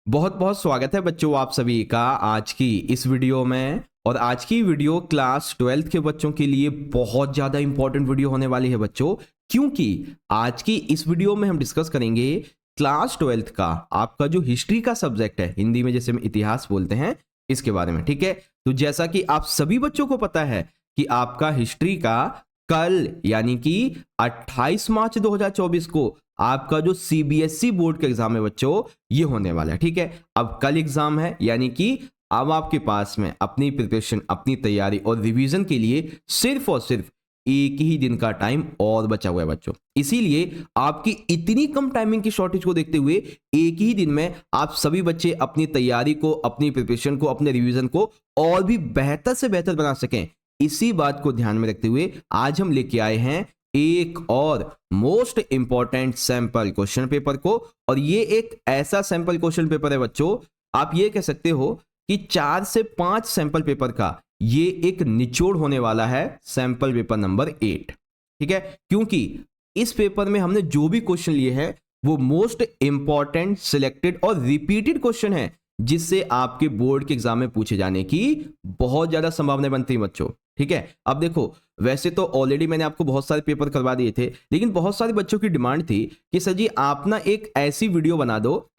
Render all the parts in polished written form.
बहुत बहुत स्वागत है बच्चों आप सभी का आज की इस वीडियो में। और आज की वीडियो क्लास 12th के बच्चों के लिए बहुत ज़्यादा इंपॉर्टेंट वीडियो होने वाली है बच्चों, क्योंकि आज की इस वीडियो में हम डिस्कस करेंगे क्लास 12th का आपका जो हिस्ट्री का सब्जेक्ट है, हिंदी में जैसे हम इतिहास बोलते हैं, इसके बारे में। ठीक है, तो जैसा कि आप सभी बच्चों को पता है कि आपका हिस्ट्री का कल यानी कि 28 मार्च 2024 को आपका जो सीबीएसई बोर्ड का एग्जाम है बच्चों, ये होने वाला है। ठीक है, अब कल एग्जाम है, यानी कि अब आपके पास में अपनी प्रिपरेशन, अपनी तैयारी और रिवीजन के लिए सिर्फ और सिर्फ एक ही दिन का टाइम और बचा हुआ है बच्चों। इसीलिए आपकी इतनी कम टाइमिंग की शॉर्टेज को देखते हुए एक ही दिन में आप सभी बच्चे अपनी तैयारी को, अपनी प्रिपरेशन को, अपने रिवीजन को और भी बेहतर से बेहतर बना सकें, इसी बात को ध्यान में रखते हुए आज हम लेके आए हैं एक और most important sample question paper को। और ये एक ऐसा सैंपल क्वेश्चन पेपर है बच्चों, आप ये कह सकते हो कि 4 से 5 सैंपल पेपर का ये एक निचोड़ होने वाला है, सैंपल पेपर नंबर 8। ठीक है, क्योंकि इस पेपर में हमने जो भी क्वेश्चन लिए हैं वो मोस्ट इंपॉर्टेंट, सिलेक्टेड और रिपीटेड क्वेश्चन है, जिससे आपके बोर्ड के एग्जाम में पूछे जाने की बहुत ज्यादा संभावना बनती है बच्चों। ठीक है, अब देखो, वैसे तो ऑलरेडी मैंने आपको बहुत सारे पेपर करवा दिए थे, लेकिन बहुत सारे बच्चों की डिमांड थी कि सर जी आप ना एक ऐसी वीडियो बना दो,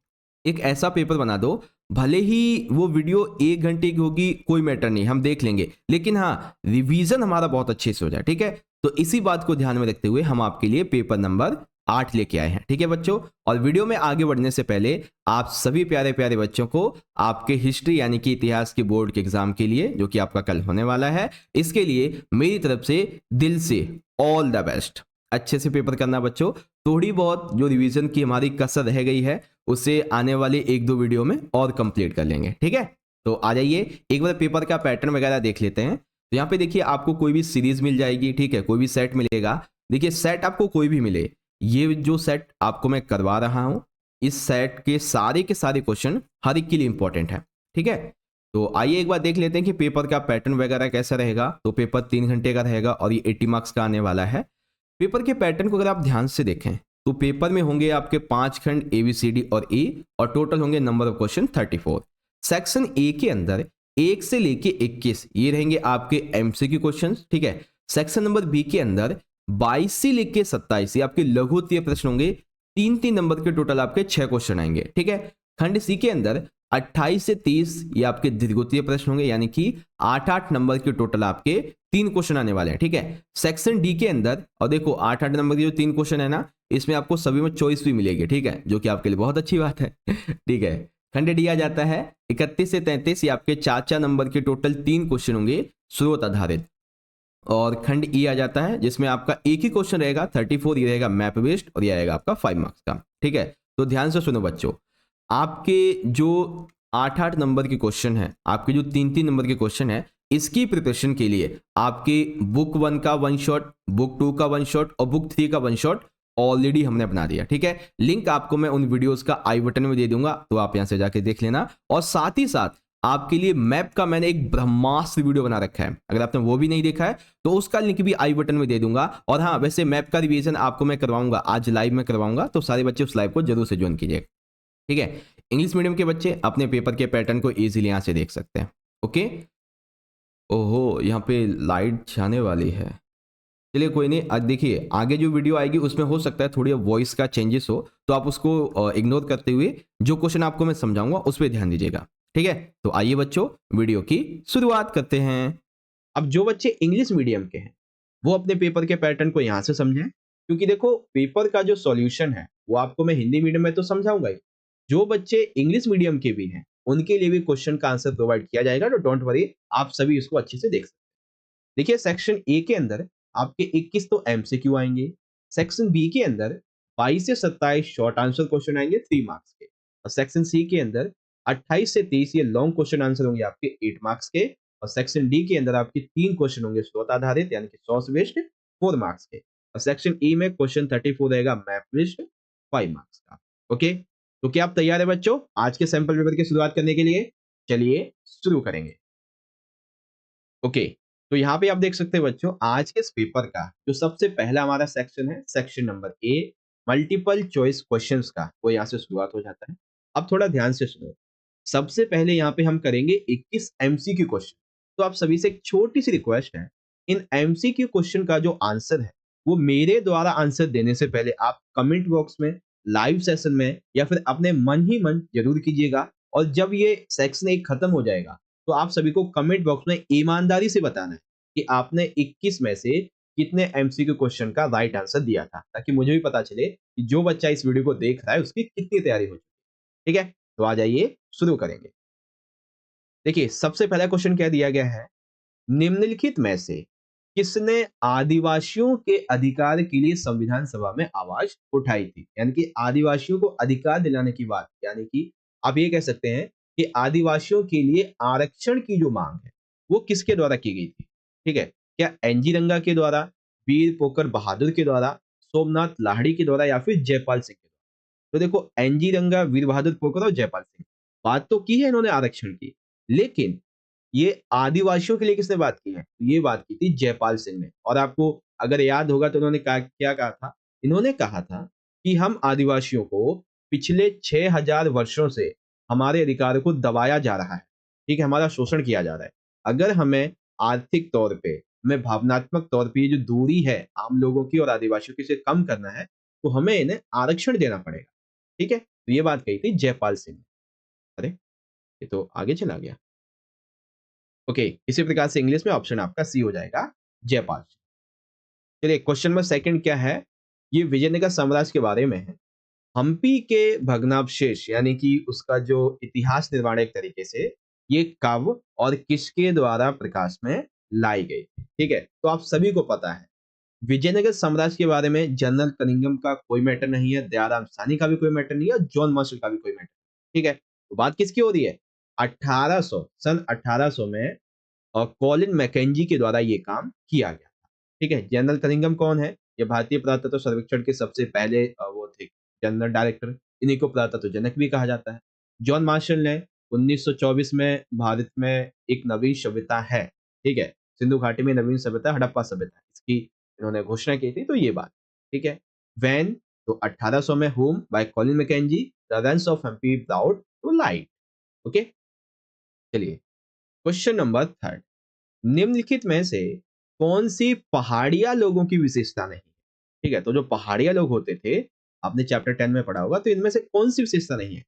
एक ऐसा पेपर बना दो, भले ही वो वीडियो 1 घंटे की होगी, कोई मैटर नहीं, हम देख लेंगे, लेकिन हाँ रिवीजन हमारा बहुत अच्छे से हो जाए। ठीक है, तो इसी बात को ध्यान में रखते हुए हम आपके लिए पेपर नंबर 8 लेके आए हैं। ठीक है बच्चों, और वीडियो में आगे बढ़ने से पहले आप सभी प्यारे प्यारे बच्चों को आपके हिस्ट्री यानी कि इतिहास के बोर्ड के एग्जाम के लिए, जो कि आपका कल होने वाला है, इसके लिए मेरी तरफ से दिल से ऑल द बेस्ट। अच्छे से पेपर करना बच्चों, थोड़ी बहुत जो रिवीजन की हमारी कसर रह गई है उसे आने वाले 1-2 वीडियो में और कंप्लीट कर लेंगे। ठीक है, तो आ जाइए एक बार पेपर का पैटर्न वगैरह देख लेते हैं। तो यहाँ पे देखिए आपको कोई भी सीरीज मिल जाएगी, ठीक है, कोई भी सेट मिलेगा। देखिए सेट आपको कोई भी मिले, ये जो सेट आपको मैं करवा रहा हूं, इस सेट के सारे क्वेश्चन हर एक के लिए इंपॉर्टेंट है। ठीक है, तो आइए एक बार देख लेते हैं कि पेपर का पैटर्न वगैरह कैसा रहेगा। तो पेपर 3 घंटे का रहेगा और ये 80 मार्क्स का आने वाला है। पेपर के पैटर्न को अगर आप ध्यान से देखें तो पेपर में होंगे आपके 5 खंड ABCD और ए, और टोटल होंगे number of question 34। Section A के अंदर 1 से लेके 21 ये रहेंगे आपके MCQ क्वेश्चंस। ठीक है, सेक्शन नंबर बी के अंदर 22 से लेके 27 ये आपके लघु उत्तरीय प्रश्न होंगे, 3-3 नंबर के टोटल आपके 6 क्वेश्चन आएंगे। ठीक है, खंड सी के अंदर 28 से 30 ये आपके दीर्घोत्तरीय प्रश्न होंगे, यानी कि 8-8 नंबर के टोटल आपके 3 क्वेश्चन आने वाले हैं। ठीक है, सेक्शन डी के अंदर, और देखो 8-8 नंबर के जो 3 क्वेश्चन है ना, इसमें आपको सभी में चॉइस भी मिलेगी। ठीक है, जो कि आपके लिए बहुत अच्छी बात है। ठीक है, खंड डी आ जाता है 31 से 33 ये आपके 4-4 नंबर के टोटल 3 क्वेश्चन होंगे स्रोत आधारित। और खंड ई आ जाता है जिसमें आपका एक ही क्वेश्चन रहेगा 34, ये रहेगा मैप बेस्ड, और ये आएगा आपका 5 मार्क्स का। ठीक है, तो ध्यान से सुनो बच्चों, आपके जो 8-8 नंबर के क्वेश्चन है, आपके जो 3-3 नंबर के क्वेश्चन है, इसकी प्रिपरेशन के लिए आपके बुक 1 का 1 शॉट, बुक 2 का 1 शॉट और बुक 3 का 1 शॉट ऑलरेडी हमने बना दिया। ठीक है, लिंक आपको मैं उन वीडियोस का आई बटन में दे दूंगा, तो आप यहां से जाके देख लेना। और साथ ही साथ आपके लिए मैप का मैंने एक ब्रह्मास्त्र वीडियो बना रखा है, अगर आपने वो भी नहीं देखा है तो उसका लिंक भी आई बटन में दे दूंगा। और हाँ, वैसे मैप का रिवीजन आपको मैं करवाऊंगा, आज लाइव में करवाऊंगा, तो सारे बच्चे उस लाइव को जरूर से ज्वाइन कीजिए। ठीक है, इंग्लिश मीडियम के बच्चे अपने पेपर के पैटर्न को इजीली यहां से देख सकते हैं। ओके, ओहो यहाँ पे लाइट जाने वाली है, चलिए कोई नहीं। अब देखिए आगे जो वीडियो आएगी उसमें हो सकता है थोड़ी वॉइस का चेंजेस हो, तो आप उसको इग्नोर करते हुए जो क्वेश्चन आपको मैं समझाऊंगा उस पर ध्यान दीजिएगा। ठीक है, तो आइए बच्चों वीडियो की शुरुआत करते हैं। अब जो बच्चे इंग्लिश मीडियम के हैं वो अपने पेपर के पैटर्न को यहाँ से समझें, क्योंकि देखो पेपर का जो सॉल्यूशन है वो आपको मैं हिंदी मीडियम में तो समझाऊंगा ही, जो बच्चे इंग्लिश मीडियम के भी हैं उनके लिए भी क्वेश्चन का आंसर प्रोवाइड किया जाएगा, तो डोंट वरी, आप सभी इसको अच्छे से देख सकते हैं। देखिए सेक्शन ए के अंदर आपके 21 तो MCQ आएंगे, सेक्शन बी के अंदर 22 से 27 शॉर्ट आंसर क्वेश्चन आएंगे 3 मार्क्स के, और सेक्शन सी के अंदर 28 से 30 ये लॉन्ग क्वेश्चन आंसर होंगे आपके 8 मार्क्स के, और सेक्शन डी के अंदर आपके 3 क्वेश्चन होंगे स्रोत आधारित यानी कि सोर्स बेस्ड 4 मार्क्स के, और सेक्शन ई में क्वेश्चन 34 रहेगा मैप बेस्ड 5 मार्क्स का। ओके, तो क्या आप तैयार है बच्चों आज के सैंपल पेपर की शुरुआत करने के लिए? चलिए शुरू करेंगे। ओके, तो यहाँ पे आप देख सकते हैं बच्चों, आज के इस पेपर का जो सबसे पहला हमारा सेक्शन है, section number A, multiple choice questions का, वो यहाँ से शुरुआत हो जाता है। अब थोड़ा ध्यान से सुनो। सबसे पहले यहाँ पे हम करेंगे 21 एमसीक्यू क्वेश्चन। तो आप सभी से एक छोटी सी रिक्वेस्ट है, इन एमसीक्यू क्वेश्चन का जो आंसर है वो मेरे द्वारा आंसर देने से पहले आप कमेंट बॉक्स में, लाइव सेशन में या फिर अपने मन ही मन जरूर कीजिएगा। और जब ये सेक्शन 1 खत्म हो जाएगा तो आप सभी को कमेंट बॉक्स में ईमानदारी से बताना है कि आपने 21 में से कितने एमसीक्यू क्वेश्चन का राइट आंसर दिया था, ताकि मुझे भी पता चले कि जो बच्चा इस वीडियो को देख रहा है उसकी कितनी तैयारी हो चुकी है। ठीक है, तो आ जाइए शुरू करेंगे। देखिए, सबसे पहला क्वेश्चन क्या दिया गया है, निम्नलिखित में से किसने आदिवासियों के अधिकार के लिए संविधान सभा में आवाज उठाई थी? यानी कि आदिवासियों को अधिकार दिलाने की बात, यानी कि आप ये कह सकते हैं कि आदिवासियों के लिए आरक्षण की जो मांग है वो किसके द्वारा की गई थी? ठीक है, क्या एनजी रंगा के द्वारा, वीर पोकर बहादुर के द्वारा, सोमनाथ लाहिड़ी के द्वारा या फिर जयपाल सिंह के द्वारा? तो देखो, एनजी रंगा, वीर बहादुर पोकर और जयपाल सिंह, बात तो की है इन्होंने आरक्षण की, लेकिन ये आदिवासियों के लिए किसने बात की है? ये बात की थी जयपाल सिंह ने। और आपको अगर याद होगा तो उन्होंने क्या कहा था? इन्होंने कहा था कि हम आदिवासियों को पिछले 6000 वर्षों से हमारे अधिकारों को दबाया जा रहा है, ठीक है, हमारा शोषण किया जा रहा है। अगर हमें आर्थिक तौर पे, हमें भावनात्मक तौर पे ये जो दूरी है आम लोगों की और आदिवासियों की, इसे कम करना है, तो हमें इन्हें आरक्षण देना पड़ेगा। ठीक है, तो ये बात कही थी जयपाल सिंह ने। अरे, ये तो आगे चला गया। ओके, इसी प्रकार से इंग्लिश में ऑप्शन आपका सी हो जाएगा, जयपाल। चलिए, क्वेश्चन नंबर सेकंड क्या है, ये विजयनगर साम्राज्य के बारे में है। हम्पी के भग्नावशेष यानी कि उसका जो इतिहास निर्माण है एक तरीके से, ये कब और किसके द्वारा प्रकाश में लाई गई थी? ठीक है, तो आप सभी को पता है विजयनगर साम्राज्य के बारे में जनरल कनिंघम का कोई मैटर नहीं है, दयाराम साहनी का भी कोई मैटर नहीं है, जॉन मार्शल का भी कोई मैटर नहीं। ठीक है, तो बात किसकी हो रही है? 1800, सन 1800 में और कॉलिन मैकेंजी के द्वारा ये काम किया गया था। ठीक है, जनरल कनिंघम कौन है? ये भारतीय पुरातत्व सर्वेक्षण के सबसे पहले वो थे जनरल डायरेक्टर, इन्हीं को पुरातत्व जनक भी कहा जाता है। जॉन मार्शल ने 1924 में भारत में एक नवीन सभ्यता है, ठीक है, सिंधु घाटी में नवीन सभ्यता, हड़प्पा सभ्यता, इसकी इन्होंने घोषणा की थी, तो ये बात। ठीक है, वैन, तो 1800 में, home by Colin Mackenzie, the ruins of Hampi brought to light. Okay, चलिए, क्वेश्चन नंबर थर्ड, निम्नलिखित में से कौन सी पहाड़िया लोगों की विशेषता नहीं है? ठीक है, तो जो पहाड़िया लोग होते थे, आपने चैप्टर 10 में पढ़ा होगा, तो इनमें से कौन सी विशेषता नहीं है?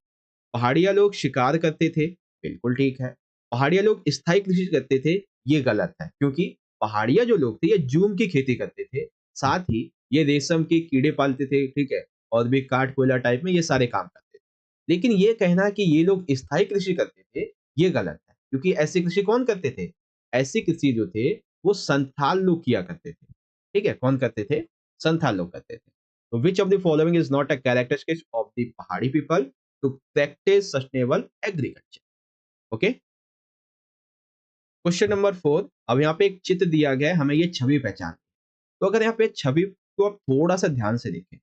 पहाड़िया लोग शिकार करते थे, बिल्कुल ठीक है। पहाड़िया लोग स्थायी कृषि करते थे, ये गलत है, क्योंकि पहाड़िया जो लोग थे ये जूम की खेती करते थे, साथ ही ये रेशम के कीड़े पालते थे, ठीक है, और भी काठ कोयला टाइप में ये सारे काम करते थे। लेकिन ये कहना कि ये लोग स्थायी कृषि करते थे, ये गलत है, क्योंकि ऐसी कृषि कौन करते थे? ऐसी कृषि जो थे वो संथाल लोग किया करते थे। ठीक है, कौन करते थे? संथाल लोग करते थे। तो which of the following is not a characteristic of the Pahari people to practise sustainable agriculture? Okay, question number 4, अब यहाँ पे एक चित्र दिया गया है, हमें ये छवि पहचान। तो अगर यहाँ पे छवि को आप थोड़ा सा ध्यान से देखें,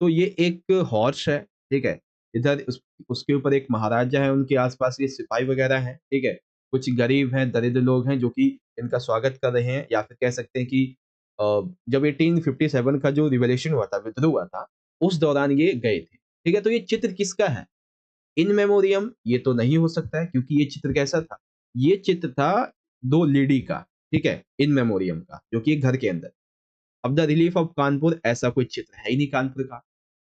तो ये एक हॉर्स है, ठीक है, इधर उसके ऊपर एक महाराजा है, उनके आसपास ये सिपाही वगैरह हैं, ठीक है, कुछ गरीब हैं, दरिद्र लोग हैं जो कि इनका स्वागत कर रहे हैं, या फिर कह सकते हैं कि जब 1857 का जो रिवॉल्यूशन हुआ था, विद्रोह हुआ था, उस दौरान ये गए थे। ठीक है, तो ये चित्र किसका है? इन मेमोरियम ये तो नहीं हो सकता है, क्योंकि ये चित्र कैसा था? ये चित्र था दो लेडी का, ठीक है, इन मेमोरियम का, जो कि एक घर के अंदर। अब द रिलीफ ऑफ कानपुर, ऐसा कोई चित्र है ही नहीं कानपुर का।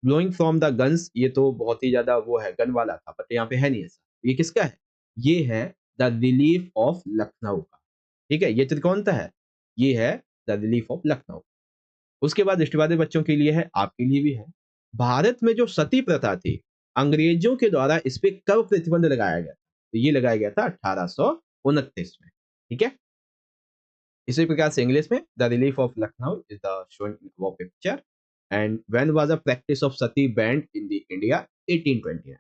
ब्लोइंग फ्रॉम द गन्स, ये तो बहुत ही ज्यादा वो है, गन वाला था, बट यहाँ पे है नहीं ऐसा। ये किसका है? ये है द रिलीफ ऑफ लखनऊ का। ठीक है, ये चित्र कौन सा है? ये है द रिलीफ ऑफ लखनऊ। उसके बाद दृष्टिबाधित बच्चों के लिए है, आपके लिए भी है। भारत में जो सती प्रथा थी, अंग्रेजों के द्वारा इस पे कब प्रतिबंध लगाया गया? तो ये लगाया गया था 1829 में। ठीक है, इसी प्रकार से इंग्लिश में the relief of Lucknow is the showing वो picture and when was a practice of sati banned in the India 1829।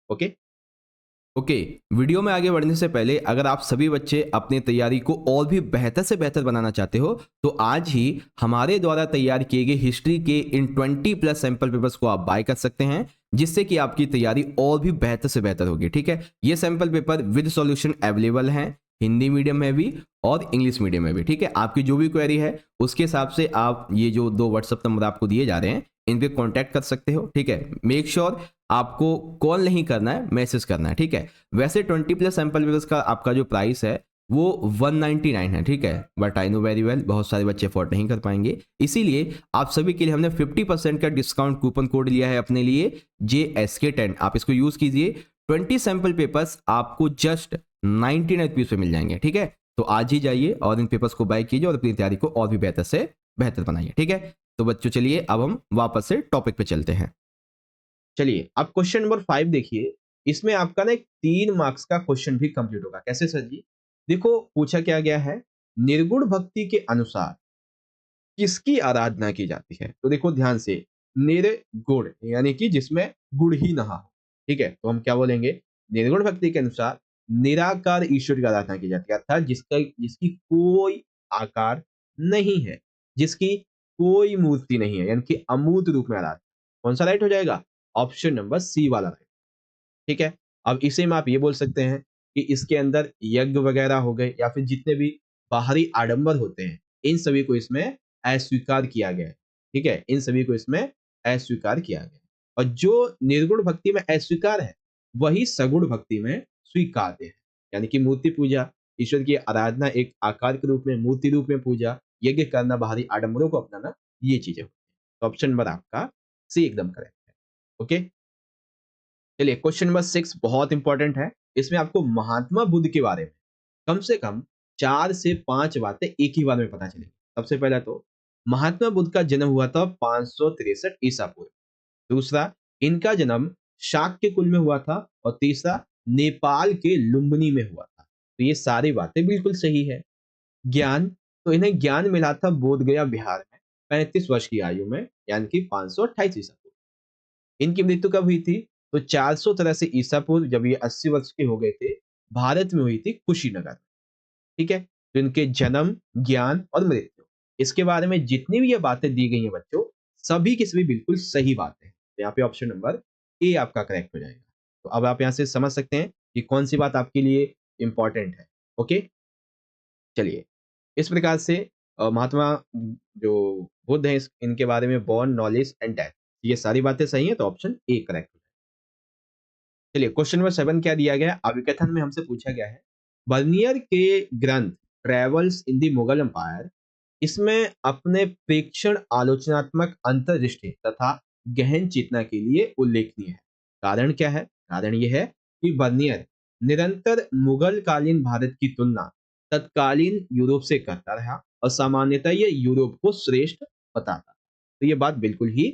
Okay, okay, video में आगे बढ़ने से पहले अगर आप सभी बच्चे अपनी तैयारी को और भी बेहतर से बेहतर बनाना चाहते हो तो आज ही हमारे द्वारा तैयार किए गए हिस्ट्री के इन 20+ सैंपल पेपर्स को आप बाय कर सकते हैं, जिससे कि आपकी तैयारी और भी बेहतर से बेहतर होगी। ठीक है, ये sample paper with solution available हैं हिंदी मीडियम में भी और इंग्लिश मीडियम में भी। ठीक है, आपकी जो भी क्वेरी है उसके हिसाब से आप ये जो 2 व्हाट्सएप नंबर आपको दिए जा रहे हैं इन पे कांटेक्ट कर सकते हो, ठीक है। मेक श्योर आपको कॉल नहीं करना है, मैसेज करना है, ठीक है। वैसे 20+ सैंपल पेपर्स का आपका जो प्राइस है वो 199 है, ठीक है। But I know very well बहुत सारे बच्चे अफोर्ड नहीं कर पाएंगे, इसीलिए आप सभी के लिए हमने 50% का डिस्काउंट कूपन कोड लिया है अपने लिए, JSK10। आप इसको यूज कीजिए। 20 सैंपल पेपर्स आपको जस्ट 99 रुपीज पे मिल जाएंगे, ठीक है। तो आज ही जाइए और इन पेपर्स को बाय कीजिए और अपनी तैयारी को और भी बेहतर से बेहतर बनाइए, ठीक है। तो बच्चों चलिए अब हम वापस से टॉपिक पे चलते हैं। चलिए अब क्वेश्चन नंबर 5 देखिए। इसमें आपका ना एक 3 मार्क्स का क्वेश्चन भी कंप्लीट होगा। कैसे सर जी? देखो पूछा क्या गया है, निर्गुण भक्ति के अनुसार किसकी आराधना की जाती है? तो देखो ध्यान से, निर्गुण यानी कि जिसमें गुण ही ना हो, ठीक है। तो हम क्या बोलेंगे, निर्गुण भक्ति के अनुसार निराकार ईश्वर की आराधना की जाती है, अर्थात जिसकी कोई आकार नहीं है, जिसकी कोई मूर्ति नहीं है, यानी कि अमूर्त रूप में आराधना। कौन सा राइट हो जाएगा? ऑप्शन नंबर सी वाला राइट, ठीक है। अब इसे में आप ये बोल सकते हैं कि इसके अंदर यज्ञ वगैरह हो गए या फिर जितने भी बाहरी आडंबर होते हैं, इन सभी को इसमें अस्वीकार किया गया है, ठीक है। इन सभी को इसमें अस्वीकार किया गया है। और जो निर्गुण भक्ति में अस्वीकार है, वही सगुण भक्ति में स्वीकार्य है। यानी कि मूर्ति पूजा, ईश्वर की आराधना एक आकार के रूप में, मूर्ति रूप में पूजा, यज्ञ करना, बाहरी आडंबरों को अपनाना, ये चीजें होती हैं। तो ऑप्शन नंबर आपका सी एकदम करेक्ट है। ओके, चलिए क्वेश्चन नंबर 6 बहुत इंपॉर्टेंट है। इसमें आपको महात्मा बुद्ध के बारे में कम से कम 4 से 5 बातें एक ही बार में पता चलेगी। सबसे पहला तो महात्मा बुद्ध का जन्म हुआ था 563 ईसा पूर्व। दूसरा, इनका जन्म शाक्य कुल में हुआ था। और तीसरा, नेपाल के लुम्बिनी में हुआ था। तो ये सारी बातें बिल्कुल सही है। ज्ञान, तो इन्हें ज्ञान मिला था बोध गया बिहार में 35 वर्ष की आयु में, यानी कि 528 ईसा पूर्व। इनकी मृत्यु कब हुई थी? तो 483 ईसा पूर्व, जब ये 80 वर्ष के हो गए थे, भारत में हुई थी कुशीनगर में, ठीक है। तो इनके जन्म, ज्ञान और मृत्यु, इसके बारे में जितनी भी ये बातें दी गई हैं बच्चों, सभी की सभी बिल्कुल सही बातें हैं। तो यहाँ पे ऑप्शन नंबर ए आपका करेक्ट हो जाएगा। तो अब आप यहाँ से समझ सकते हैं कि कौन सी बात आपके लिए इंपॉर्टेंट है। ओके, चलिए इस प्रकार से महात्मा जो बुद्ध हैं, इनके बारे में बॉर्न, नॉलेज एंड डेथ, ये सारी बातें सही हैं, तो ऑप्शन ए करेक्ट। चलिए क्वेश्चन नंबर 7 क्या दिया गया है? अभिकथन में हमसे पूछा गया है, बर्नियर के ग्रंथ travels in the Mughal empire, इसमें अपने प्रेक्षण, आलोचनात्मक अंतर्दृष्टि तथा गहन चेतना के लिए उल्लेखनीय है। कारण क्या है? कारण यह है कि बर्नियर निरंतर मुगल कालीन भारत की तुलना तत्कालीन यूरोप से करता रहा और सामान्यतः यह यूरोप को श्रेष्ठ बताता। तो ये बात बिल्कुल ही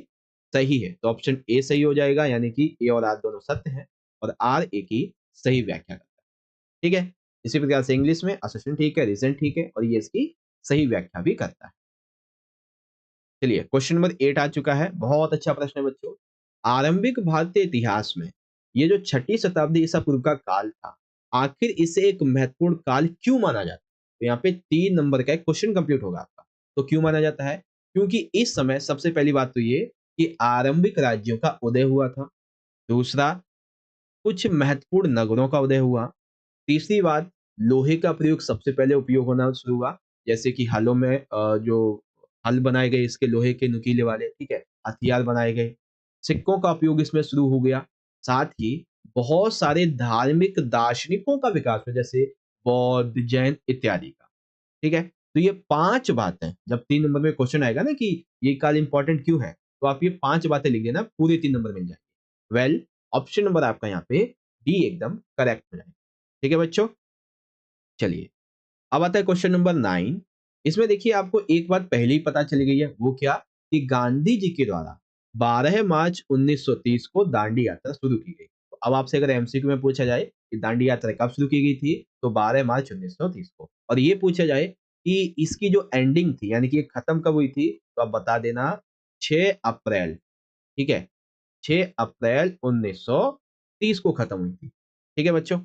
सही है। तो ऑप्शन ए सही हो जाएगा, यानी कि ए और आर दोनों सत्य हैं और आर ए की सही व्याख्या करता है, ठीक है। इसी प्रकार से इंग्लिश में असर्शन ठीक है, रीजन ठीक है, और ये इसकी सही व्याख्या भी करता है। चलिए क्वेश्चन नंबर 8 आ चुका है। बहुत अच्छा प्रश्न है बच्चों। आरंभिक भारतीय इतिहास में ये जो 6ठी शताब्दी ईसा पूर्व का काल था, आखिर इसे एक महत्वपूर्ण काल क्यों माना जाता है? तो यहाँ पे 3 नंबर का एक क्वेश्चन कंप्लीट होगा आपका। तो क्यों माना जाता है? क्योंकि इस समय सबसे पहली बात तो ये कि आरंभिक राज्यों का उदय हुआ था। दूसरा, कुछ महत्वपूर्ण नगरों का उदय हुआ। तीसरी बात, लोहे का प्रयोग सबसे पहले उपयोग होना शुरू हुआ, जैसे कि हलों में जो हल बनाए गए इसके लोहे के नुकीले वाले, ठीक है, हथियार बनाए गए। सिक्कों का उपयोग इसमें शुरू हो गया। साथ ही बहुत सारे धार्मिक दार्शनिकों का विकास हुआ, जैसे बौद्ध, जैन इत्यादि का, ठीक है। तो ये 5 बातें जब 3 नंबर में क्वेश्चन आएगा ना कि ये काल इंपॉर्टेंट क्यों है, तो आप ये 5 बातें लिख देना, पूरे 3 नंबर मिल जाएंगे। वेल, ऑप्शन नंबर आपका यहाँ पे डी एकदम करेक्ट हो जाएगा, ठीक है बच्चों। चलिए अब आता है क्वेश्चन नंबर 9। इसमें देखिए आपको एक बात पहले ही पता चली गई है, वो क्या कि गांधी जी के द्वारा 12 मार्च 1930 को दांडी यात्रा शुरू की गई। तो अब आपसे अगर एमसीक्यू में पूछा जाए कि दांडी यात्रा कब शुरू की गई थी, तो 12 मार्च 1930 को। और ये पूछा जाए कि इसकी जो एंडिंग थी, यानी कि ये खत्म कब हुई थी, तो आप बता देना 6 अप्रैल, ठीक है। 6 अप्रैल 1930 को खत्म हुई थी, ठीक है बच्चों।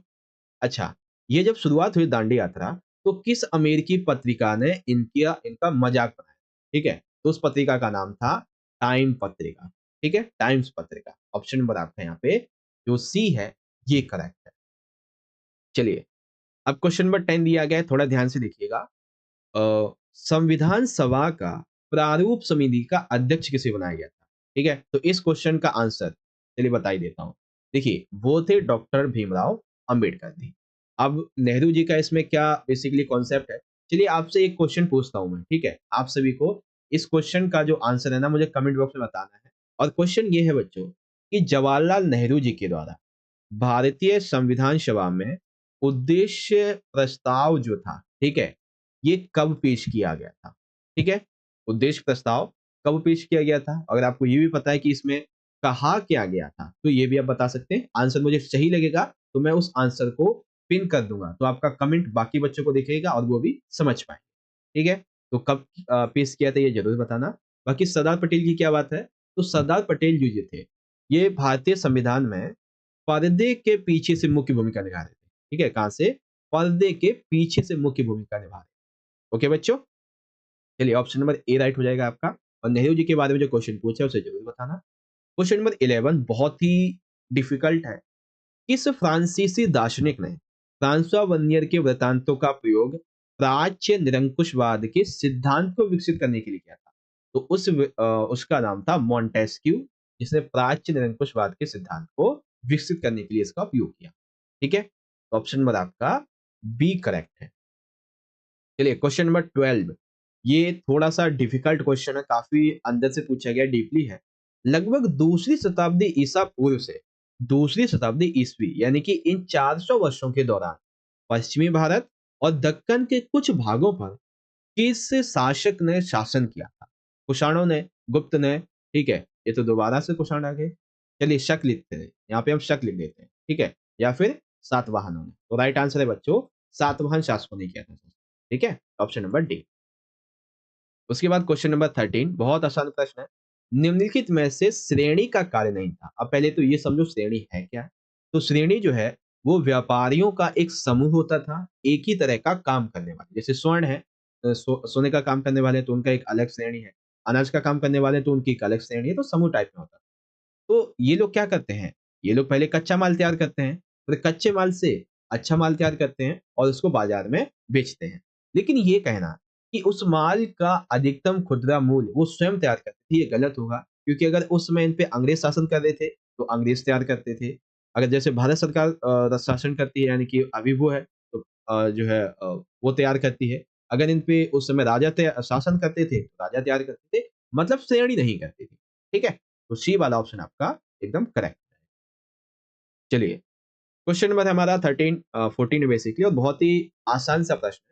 अच्छा, ये जब शुरुआत हुई दांडी यात्रा, तो किस अमेरिकी पत्रिका ने इनका मजाक बनाया, ठीक है। तो उस पत्रिका का नाम था टाइम पत्रिका, ठीक है, टाइम्स पत्रिका। ऑप्शन नंबर आपका यहाँ पे जो सी है ये करेक्ट है। चलिए अब क्वेश्चन नंबर 10 दिया गया है, थोड़ा ध्यान से देखिएगा। संविधान सभा का प्रारूप समिति का अध्यक्ष किसे बनाया गया था? ठीक है, तो इस क्वेश्चन का आंसर चलिए बता ही देता हूँ। देखिए, वो थे डॉक्टर भीमराव अंबेडकर जी। अब नेहरू जी का इसमें क्या बेसिकली कॉन्सेप्ट है, चलिए आपसे एक क्वेश्चन पूछता हूँ मैं, ठीक है? आप सभी को इस क्वेश्चन का जो आंसर है ना मुझे कमेंट बॉक्स में बताना है। और क्वेश्चन ये है बच्चों कि जवाहरलाल नेहरू जी के द्वारा भारतीय संविधान सभा में उद्देश्य प्रस्ताव जो था, ठीक है, ये कब पेश किया गया था? ठीक है, उद्देश्य प्रस्ताव कब पेश किया गया था? अगर आपको ये भी पता है कि इसमें कहा क्या गया था, तो ये भी आप बता सकते हैं। आंसर मुझे सही लगेगा तो मैं उस आंसर को पिन कर दूंगा, तो आपका कमेंट बाकी बच्चों को दिखेगा और वो भी समझ पाएंगे। ठीक है, तो कब पेश किया था ये जरूर बताना। बाकी सरदार पटेल की क्या बात है, तो सरदार पटेल जी जो थे, ये भारतीय संविधान में पर्दे के पीछे से मुख्य भूमिका निभा रहे थे। ठीक है, कहां से? पर्दे के पीछे से मुख्य भूमिका निभा रहे थे। ओके बच्चों, चलिए ऑप्शन नंबर ए राइट हो जाएगा आपका। और नेहरू जी के बारे में जो क्वेश्चन पूछा है उसे जरूर बताना। क्वेश्चन नंबर 11 बहुत ही डिफिकल्ट है। किस फ्रांसीसी दार्शनिक ने फ्रांसवा वनियर के वृत्तांतों का प्रयोग प्राच्य निरंकुशवाद के सिद्धांत को विकसित करने के लिए किया था? तो उसका नाम था मॉन्टेस्क्यू, जिसने प्राच्य निरंकुशवाद के सिद्धांत को विकसित करने के लिए इसका उपयोग किया। ठीक है, तो ऑप्शन नंबर आपका बी करेक्ट है। चलिए क्वेश्चन नंबर 12, ये थोड़ा सा डिफिकल्ट क्वेश्चन है, काफी अंदर से पूछा गया, डीपली है। लगभग दूसरी शताब्दी ईसा पूर्व से दूसरी शताब्दी ईस्वी यानी कि इन 400 वर्षों के दौरान पश्चिमी भारत और दक्कन के कुछ भागों पर किस शासक ने शासन किया था? कुषाणों ने, गुप्त ने, ठीक है, ये तो दोबारा से कुषाण आ गए। चलिए शक लिखते हैं, यहाँ पे हम शक लिख देते हैं, ठीक है, या फिर सातवाहनों ने। तो राइट आंसर है बच्चों, सातवाहन शासकों ने किया था। ठीक है, ऑप्शन नंबर डी। उसके बाद क्वेश्चन नंबर 13 बहुत आसान प्रश्न है। निम्नलिखित में से श्रेणी का कार्य नहीं था। अब पहले तो ये समझो श्रेणी है क्या। तो श्रेणी जो है वो व्यापारियों का एक समूह होता था, एक ही तरह का काम करने वाले। जैसे स्वर्ण है, सोने का काम करने वाले तो उनका एक अलग श्रेणी है, अनाज का काम करने वाले तो उनकी एक अलग श्रेणी है, तो समूह टाइप में होता है। तो ये लोग क्या करते हैं, ये लोग पहले कच्चा माल तैयार करते हैं, फिर कच्चे माल से अच्छा माल तैयार करते हैं और उसको बाजार में बेचते हैं। लेकिन ये कहना कि उस माल का अधिकतम खुदरा मूल्य वो स्वयं तैयार करते थे, ये गलत होगा। क्योंकि अगर उस समय इन पे अंग्रेज शासन कर रहे थे तो अंग्रेज तैयार करते थे। अगर जैसे भारत सरकार शासन करती है यानी कि अभी वो है, तो जो है वो तैयार करती है। अगर इन पे उस समय राजा शासन करते थे तो राजा तैयार करते थे, मतलब श्रेणी नहीं करते थे। ठीक है, तो सी वाला ऑप्शन आपका एकदम करेक्ट है। चलिए क्वेश्चन नंबर हमारा 14 बेसिकली, और बहुत ही आसान सा प्रश्न है।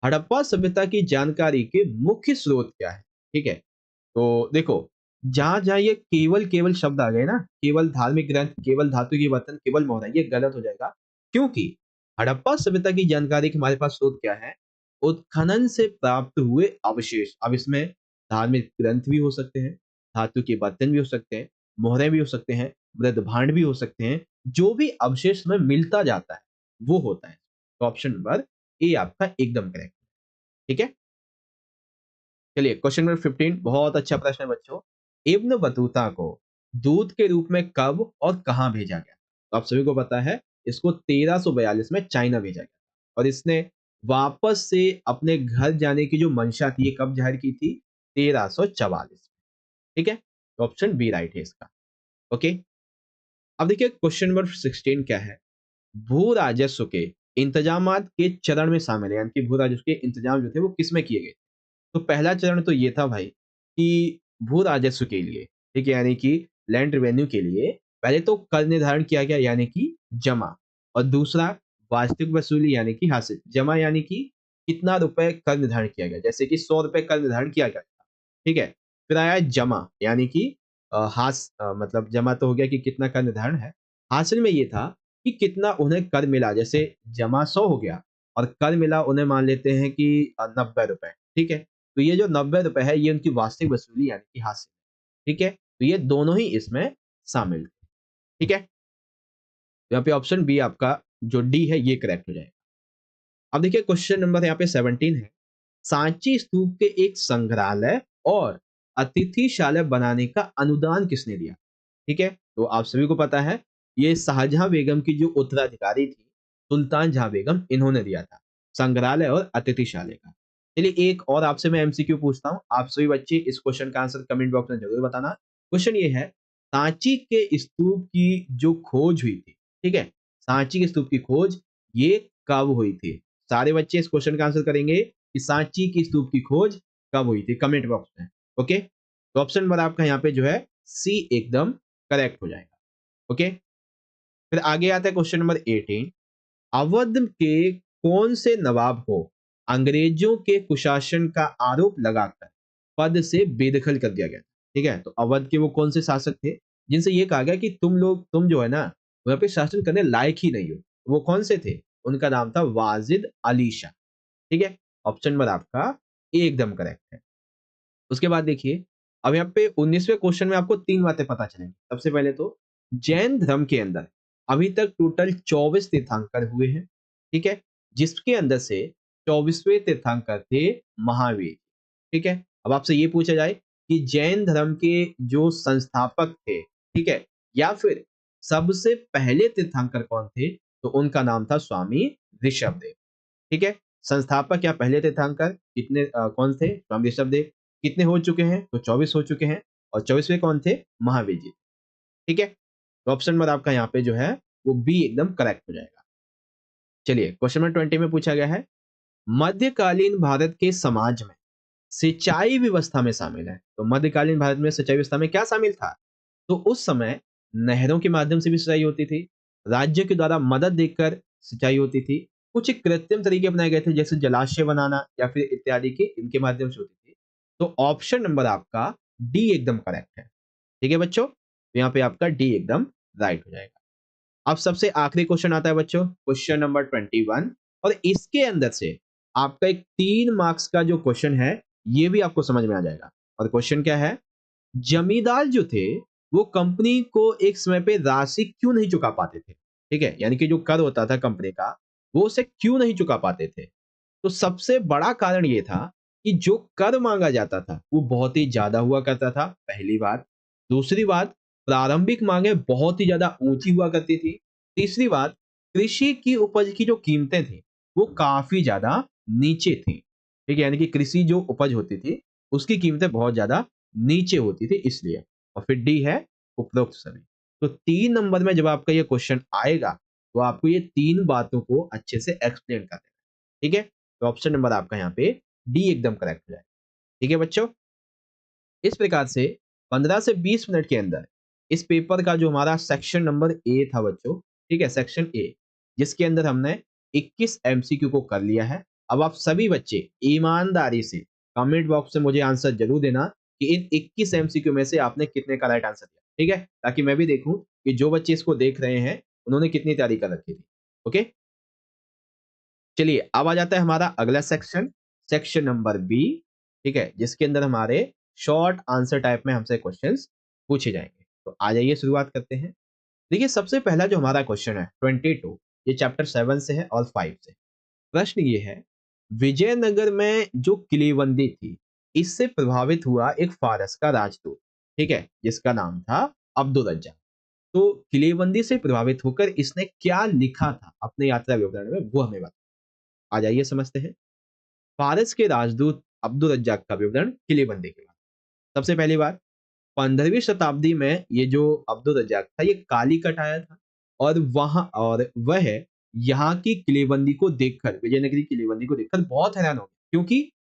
हड़प्पा सभ्यता की जानकारी के मुख्य स्रोत क्या है? ठीक है, तो देखो, जहां जहां ये केवल केवल शब्द आ गए ना, केवल धार्मिक ग्रंथ, केवल धातु की बर्तन, केवल मोहरा, ये गलत हो जाएगा। क्योंकि हड़प्पा सभ्यता की जानकारी के हमारे पास स्रोत क्या है? उत्खनन से प्राप्त हुए अवशेष। अब इसमें धार्मिक ग्रंथ भी हो सकते हैं, धातु के बर्तन भी हो सकते हैं, मोहरे भी हो सकते हैं, मृद भांड भी हो सकते हैं। जो भी अवशेष में मिलता जाता है वो होता है। तो ऑप्शन नंबर ए आपका एकदम करेक्ट। ठीक है, चलिए क्वेश्चन नंबर 15 बहुत अच्छा प्रश्न है बच्चों। इब्न बतूता को दूत के रूप में कब और कहां भेजा गया? तो आप सभी को पता है, इसको 1342 में चाइना भेजा गया और इसने वापस से अपने घर जाने की जो मंशा थी ये कब जाहिर की थी? 1344। ठीक है, तो ऑप्शन बी राइट है इसका। ओके, अब देखिए क्वेश्चन नंबर 16 क्या है। भू राजस्व के इंतजामात के चरण में शामिल है, यानी कि भू राजस्व के इंतजाम जो थे वो किसमें किए गए? तो पहला चरण तो ये था भाई कि भू राजस्व के लिए, ठीक है, यानी कि लैंड रेवेन्यू के लिए पहले तो कर निर्धारण किया गया यानी कि जमा। और दूसरा वास्तविक वसूली यानी कि हासिल। जमा यानी कि कितना रुपए कर निर्धारण किया गया, जैसे कि 100 रुपए कर निर्धारण किया गया था। ठीक है, फिर आया जमा यानी कि मतलब जमा तो हो गया कि कितना कर निर्धारण है। हासिल में ये था कि कितना उन्हें कर मिला, जैसे जमा 100 हो गया और कर मिला उन्हें मान लेते हैं कि 90 रुपए। ठीक है, तो ये जो 90 रुपए है ये उनकी वास्तविक वसूली यानी कि हासिल। ठीक है, तो ये दोनों ही इसमें शामिल थे। ठीक है, तो यहाँ पे ऑप्शन बी आपका जो डी है ये करेक्ट हो जाएगा। अब देखिए क्वेश्चन नंबर यहाँ पे 17 है। सांची स्तूप के एक संग्रहालय और अतिथिशाला बनाने का अनुदान किसने दिया? ठीक है, तो आप सभी को पता है ये शाहजहां बेगम की जो उत्तराधिकारी थी सुल्तान जहां बेगम, इन्होंने दिया था संग्रहालय और अतिथिशाले का। चलिए एक और आपसे मैं एमसीक्यू पूछता हूँ, आप सभी बच्चे इस क्वेश्चन का आंसर कमेंट बॉक्स में जरूर बताना। क्वेश्चन ये है, सांची के स्तूप की जो खोज हुई थी, ठीक है, सांची के स्तूप की खोज ये कब हुई थी? सारे बच्चे इस क्वेश्चन का आंसर करेंगे कि सांची की स्तूप की खोज कब हुई थी, कमेंट बॉक्स में। ओके, तो ऑप्शन नंबर आपका यहाँ पे जो है सी एकदम करेक्ट हो जाएगा। ओके, फिर आगे आता है क्वेश्चन नंबर 18। अवध के कौन से नवाब को अंग्रेजों के कुशासन का आरोप लगाकर पद से बेदखल कर दिया गया? ठीक है, तो अवध के वो कौन से शासक थे जिनसे ये कहा गया कि तुम जो है ना वहां पे शासन करने लायक ही नहीं हो? वो कौन से थे? उनका नाम था वाजिद अली शाह। ठीक है, ऑप्शन नंबर आपका ए एकदम करेक्ट है। उसके बाद देखिए, अब यहाँ पे 19वें क्वेश्चन में आपको तीन बातें पता चलेंगी। सबसे पहले तो जैन धर्म के अंदर अभी तक टोटल 24 तीर्थंकर हुए हैं, ठीक है, जिसके अंदर से 24वें तीर्थंकर थे महावीर। ठीक है, अब आपसे ये पूछा जाए कि जैन धर्म के जो संस्थापक थे, ठीक है, या फिर सबसे पहले तीर्थंकर कौन थे, तो उनका नाम था स्वामी ऋषभदेव। ठीक है, संस्थापक या पहले तीर्थंकर कितने कौन थे? स्वामी ऋषभदेव। कितने हो चुके हैं? तो 24 हो चुके हैं, और 24वें कौन थे? महावीर जी। ठीक है, तो ऑप्शन नंबर आपका यहाँ पे जो है वो बी एकदम करेक्ट हो जाएगा। चलिए, क्वेश्चन नंबर 20 में पूछा गया है, मध्यकालीन भारत के समाज में सिंचाई व्यवस्था में शामिल है। तो मध्यकालीन भारत में सिंचाई व्यवस्था में क्या शामिल था? तो उस समय नहरों के माध्यम से भी सिंचाई होती थी, राज्य के द्वारा मदद देकर सिंचाई होती थी, कुछ कृत्रिम तरीके अपनाए गए थे जैसे जलाशय बनाना या फिर इत्यादि के, इनके माध्यम से होती थी। तो ऑप्शन नंबर आपका डी एकदम करेक्ट है। ठीक है बच्चों, तो यहाँ पे आपका डी एकदम राइट हो जाएगा। अब सबसे आखिरी क्वेश्चन आता है बच्चों, क्वेश्चन नंबर 21, और इसके अंदर से आपका एक 3 मार्क्स का जो क्वेश्चन है ये भी आपको समझ में आ जाएगा। और क्वेश्चन क्या है, जमींदार जो थे वो कंपनी को एक समय पे राशि क्यों नहीं चुका पाते थे? ठीक है, यानी कि जो कर होता था कंपनी का वो उसे क्यों नहीं चुका पाते थे? तो सबसे बड़ा कारण ये था कि जो कर मांगा जाता था वो बहुत ही ज्यादा हुआ करता था, पहली बात। दूसरी बात, प्रारंभिक मांगे बहुत ही ज्यादा ऊंची हुआ करती थी। तीसरी बात, कृषि की उपज की जो कीमतें थी वो काफी ज्यादा नीचे थी। ठीक है, यानी कि कृषि जो उपज होती थी उसकी कीमतें बहुत ज्यादा नीचे होती थी, इसलिए। और फिर डी है उपरोक्त सभी। तो 3 नंबर में जब आपका ये क्वेश्चन आएगा तो आपको ये 3 बातों को अच्छे से एक्सप्लेन कर देना। ठीक है, तो ऑप्शन नंबर आपका यहाँ पे डी एकदम करेक्ट हो जाएगा। ठीक है बच्चों, इस प्रकार से 15 से 20 मिनट के अंदर इस पेपर का जो हमारा सेक्शन नंबर ए था बच्चों, ठीक है, सेक्शन ए, जिसके अंदर हमने 21 एमसीक्यू को कर लिया है। अब आप सभी बच्चे ईमानदारी से कमेंट बॉक्स में मुझे आंसर जरूर देना कि इन 21 एमसीक्यू में से आपने कितने का राइट आंसर दिया। ठीक है, ताकि मैं भी देखूं कि जो बच्चे इसको देख रहे हैं उन्होंने कितनी तैयारी कर रखी थी। ओके, चलिए अब आ जाता है हमारा अगला सेक्शन, सेक्शन नंबर बी। ठीक है, जिसके अंदर हमारे शॉर्ट आंसर टाइप में हमसे क्वेश्चंस पूछे जाएंगे। तो आ जाइए शुरुआत करते हैं। देखिए, सबसे पहला जो हमारा क्वेश्चन है 22, ये चैप्टर 7 से है और 5 से। प्रश्न ये है, विजयनगर में जो किलेबंदी थी इससे प्रभावित हुआ एक फारस का राजदूत, ठीक है, जिसका नाम था अब्दुल रज्जाक। तो किलेबंदी से प्रभावित होकर इसने क्या लिखा था अपने यात्रा विवरण में, वो हमें बता। आ जाइए समझते हैं। फारस के राजदूत अब्दुल रज्जाक का विवरण किलेबंदी के बाद। सबसे पहली बार, 15वीं शताब्दी में ये जो अब्दुल रज्जाक था ये कालीकट आया था, और वह यहाँ की किलेबंदी को देखकर, विजयनगरी किलेबंदी को देखकर बहुत हैरान हो गया, क्योंकि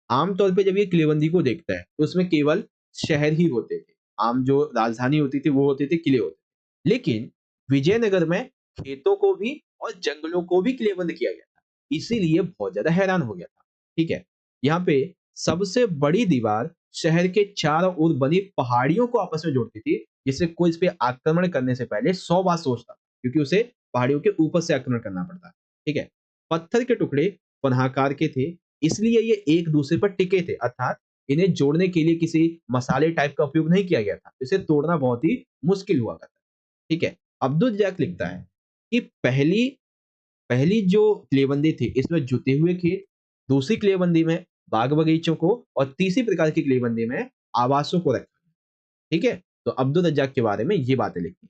आमतौर पे जब ये किलेबंदी को देखता है तो उसमें केवल शहर ही होते थे, आम जो राजधानी होती थी वो होते थे, किले होते थे। लेकिन विजयनगर में खेतों को भी और जंगलों को भी किलेबंद किया गया था, इसीलिए बहुत ज्यादा हैरान हो गया था। ठीक है, यहाँ पे सबसे बड़ी दीवार शहर के चारों ओर बनी पहाड़ियों को आपस में जोड़ती थी, जिससे कोई इस पे आक्रमण करने से पहले 100 बार सोचता, क्योंकि उसे पहाड़ियों के ऊपर से आक्रमण करना पड़ता। ठीक है, पत्थर के टुकड़े पुनःकार के थे, इसलिए ये एक दूसरे पर टिके थे, अर्थात इन्हें जोड़ने के लिए किसी मसाले टाइप का उपयोग नहीं किया गया था, इसे तोड़ना बहुत ही मुश्किल हुआ करता। ठीक है, अब्दुल जैक लिखता है कि पहली पहली जो किलेबंदी थी इसमें जुते हुए खेत, दूसरी किलेबंदी में बाग बगीचों को, और तीसरी प्रकार की किलेबंदी में आवासों को रखा। ठीक है, तो अब्दुल रज्जाक के बारे में ये बातें लिखी।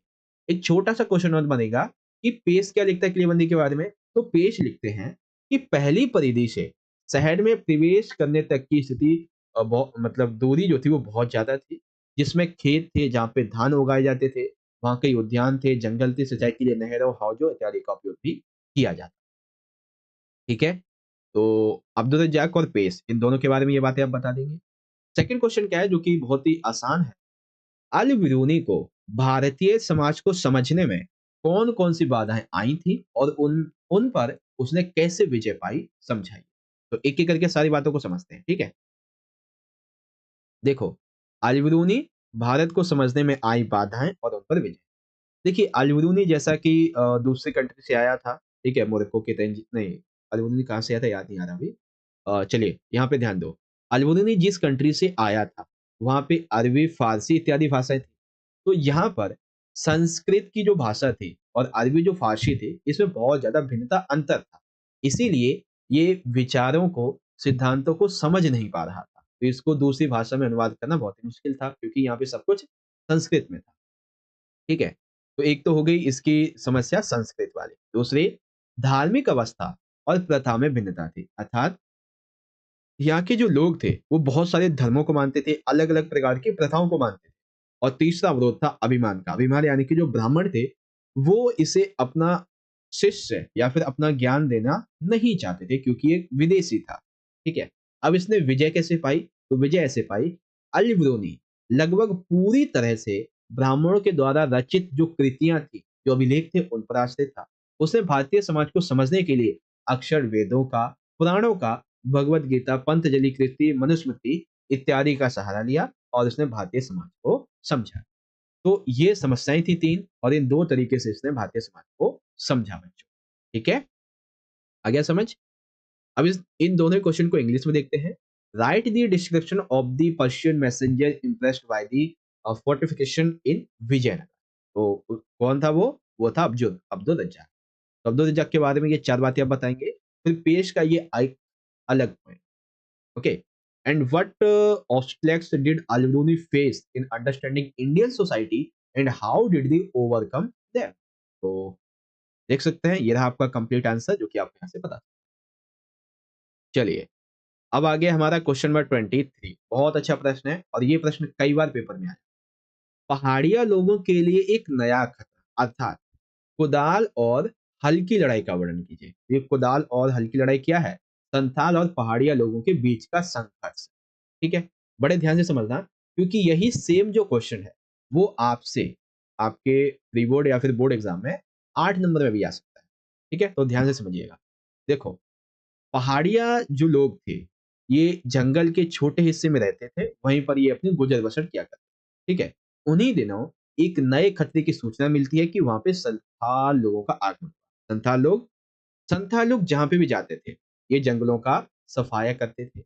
एक छोटा सा क्वेश्चन और बनेगा कि पेश क्या लिखता है किलेबंदी के बारे में। तो पेश लिखते हैं कि पहली परिधि से शहर में प्रवेश करने तक की स्थिति मतलब दूरी जो थी वो बहुत ज्यादा थी। जिसमें खेत थे जहाँ पे धान उगाए जाते थे, वहाँ कई उद्यान थे, जंगल थे, सिंचाई के लिए नहरों, हौजों इत्यादि का उपयोग भी किया जाता। ठीक है? तो अब्दुल रज़्ज़ाक और पेस इन दोनों के बारे में ये बातें आप बता देंगे। सेकंड क्वेश्चन क्या है जो कि बहुत ही आसान है। अल बिरूनी को भारतीय समाज को समझने में कौन-कौन सी बाधाएँ आई थी और उन उन पर उसने कैसे विजय पाई समझाइए। तो एक-एक करके सारी बातों को समझते हैं, ठीक है? देखो, अल बिरूनी भारत को समझने में आई बाधाएँ और उन पर विजय। देखिए, अल बिरूनी जैसा कि दूसरी कंट्री से आया था, ठीक है? मोरक्को के तंज नहीं, अल बिरूनी कहाँ से आया था याद नहीं आ रहा अभी। चलिए यहाँ पे ध्यान दो। अल बिरूनी जिस कंट्री से आया था, वहाँ पे अरबी, फ़ारसी इत्यादि भाषाएँ थी। तो यहाँ पर संस्कृत की जो भाषा थी और अरबी जो फ़ारसी थी, इसमें बहुत ज़्यादा भिन्नता अंतर था। इसीलिए ये विचारों को, सिद्धांतों को समझ नहीं पा रहा था। तो इसको दूसरी भाषा में अनुवाद करना बहुत ही मुश्किल था क्योंकि यहाँ पे सब कुछ संस्कृत में था। ठीक है? तो एक तो हो गई इसकी समस्या संस्कृत वाली। दूसरी धार्मिक अवस्था और प्रथा में भिन्नता थी। अर्थात यहाँ के जो लोग थे, वो बहुत सारे धर्मों को मानते थे, अलग-अलग प्रकार की प्रथाओं को मानते थे। और तीसरा अवरोध था अभिमान का। अभिमान यानी कि जो ब्राह्मण थे, वो इसे अपना शिष्य या फिर अपना ज्ञान देना नहीं चाहते थे क्योंकि ये विदेशी था। ठीक है? अब इसने विजय कैसे पाई? तो विजय ऐसे पाई, अल-ब्रूनी लगभग पूरी तरह से ब्राह्मणों के द्वारा रचित जो कृतियाँ थी, जो अभिलेख थे, उन पर आश्रित था। उसने भारतीय समाज को समझने के लिए अक्षर वेदों का, पुराणों का, भगवद गीता, पंतजलि कृति, मनुस्मृति इत्यादि का सहारा लिया और उसने भारतीय समाज को समझा। तो ये समस्याएँ थी 3 और इन 2 तरीके से इसने भारतीय समाज को समझा बच्चों। ठीक है? आ गया समझ? अब इस इन दोनों क्वेश्चन को इंग्लिश में देखते हैं। Write the description of the Persian messenger impressed by the fortification in Vijayanagar. तो कौन था वो? वो था अब्दुल अब्दुल रज़्ज़ाक। तो अब्दुल रज़्ज़ाक के बारे में ये 4 बातें आप बताएँगे। फिर पेश का ये एक अलग point. Okay. And what obstacles did Al-Biruni face in understanding Indian society and how did they overcome them? तो देख सकते हैं ये रहा आपका कंप्लीट आंसर जो कि आप यहाँ से बता सकते हैं। चलिए अब आ गया हमारा क्वेश्चन नंबर 23। बहुत अच्छा प्रश्न है और ये प्रश्न कई बार पेपर में आया। पहाड़िया लोगों के लिए एक नया खतरा अर्थात कुदाल और हल की लड़ाई का वर्णन कीजिए। ये कुदाल और हल की लड़ाई क्या है? संथाल और पहाड़िया लोगों के बीच का संघर्ष। ठीक है? बड़े ध्यान से समझना क्योंकि यही सेम जो क्वेश्चन है वो आपसे आपके प्री बोर्ड या फिर बोर्ड एग्जाम में 8 नंबर में भी आ सकता है। ठीक है? तो ध्यान से समझिएगा। देखो, पहाड़िया जो लोग थे, ये जंगल के छोटे हिस्से में रहते थे, वहीं पर ये अपनी गुजर-बसर किया करते थे। ठीक है? उन्हीं दिनों एक नए खतरे की सूचना मिलती है कि वहाँ पे संथाल लोगों का आगमन हुआ। संथाल लोग जहाँ पे भी जाते थे, ये जंगलों का सफाया करते थे,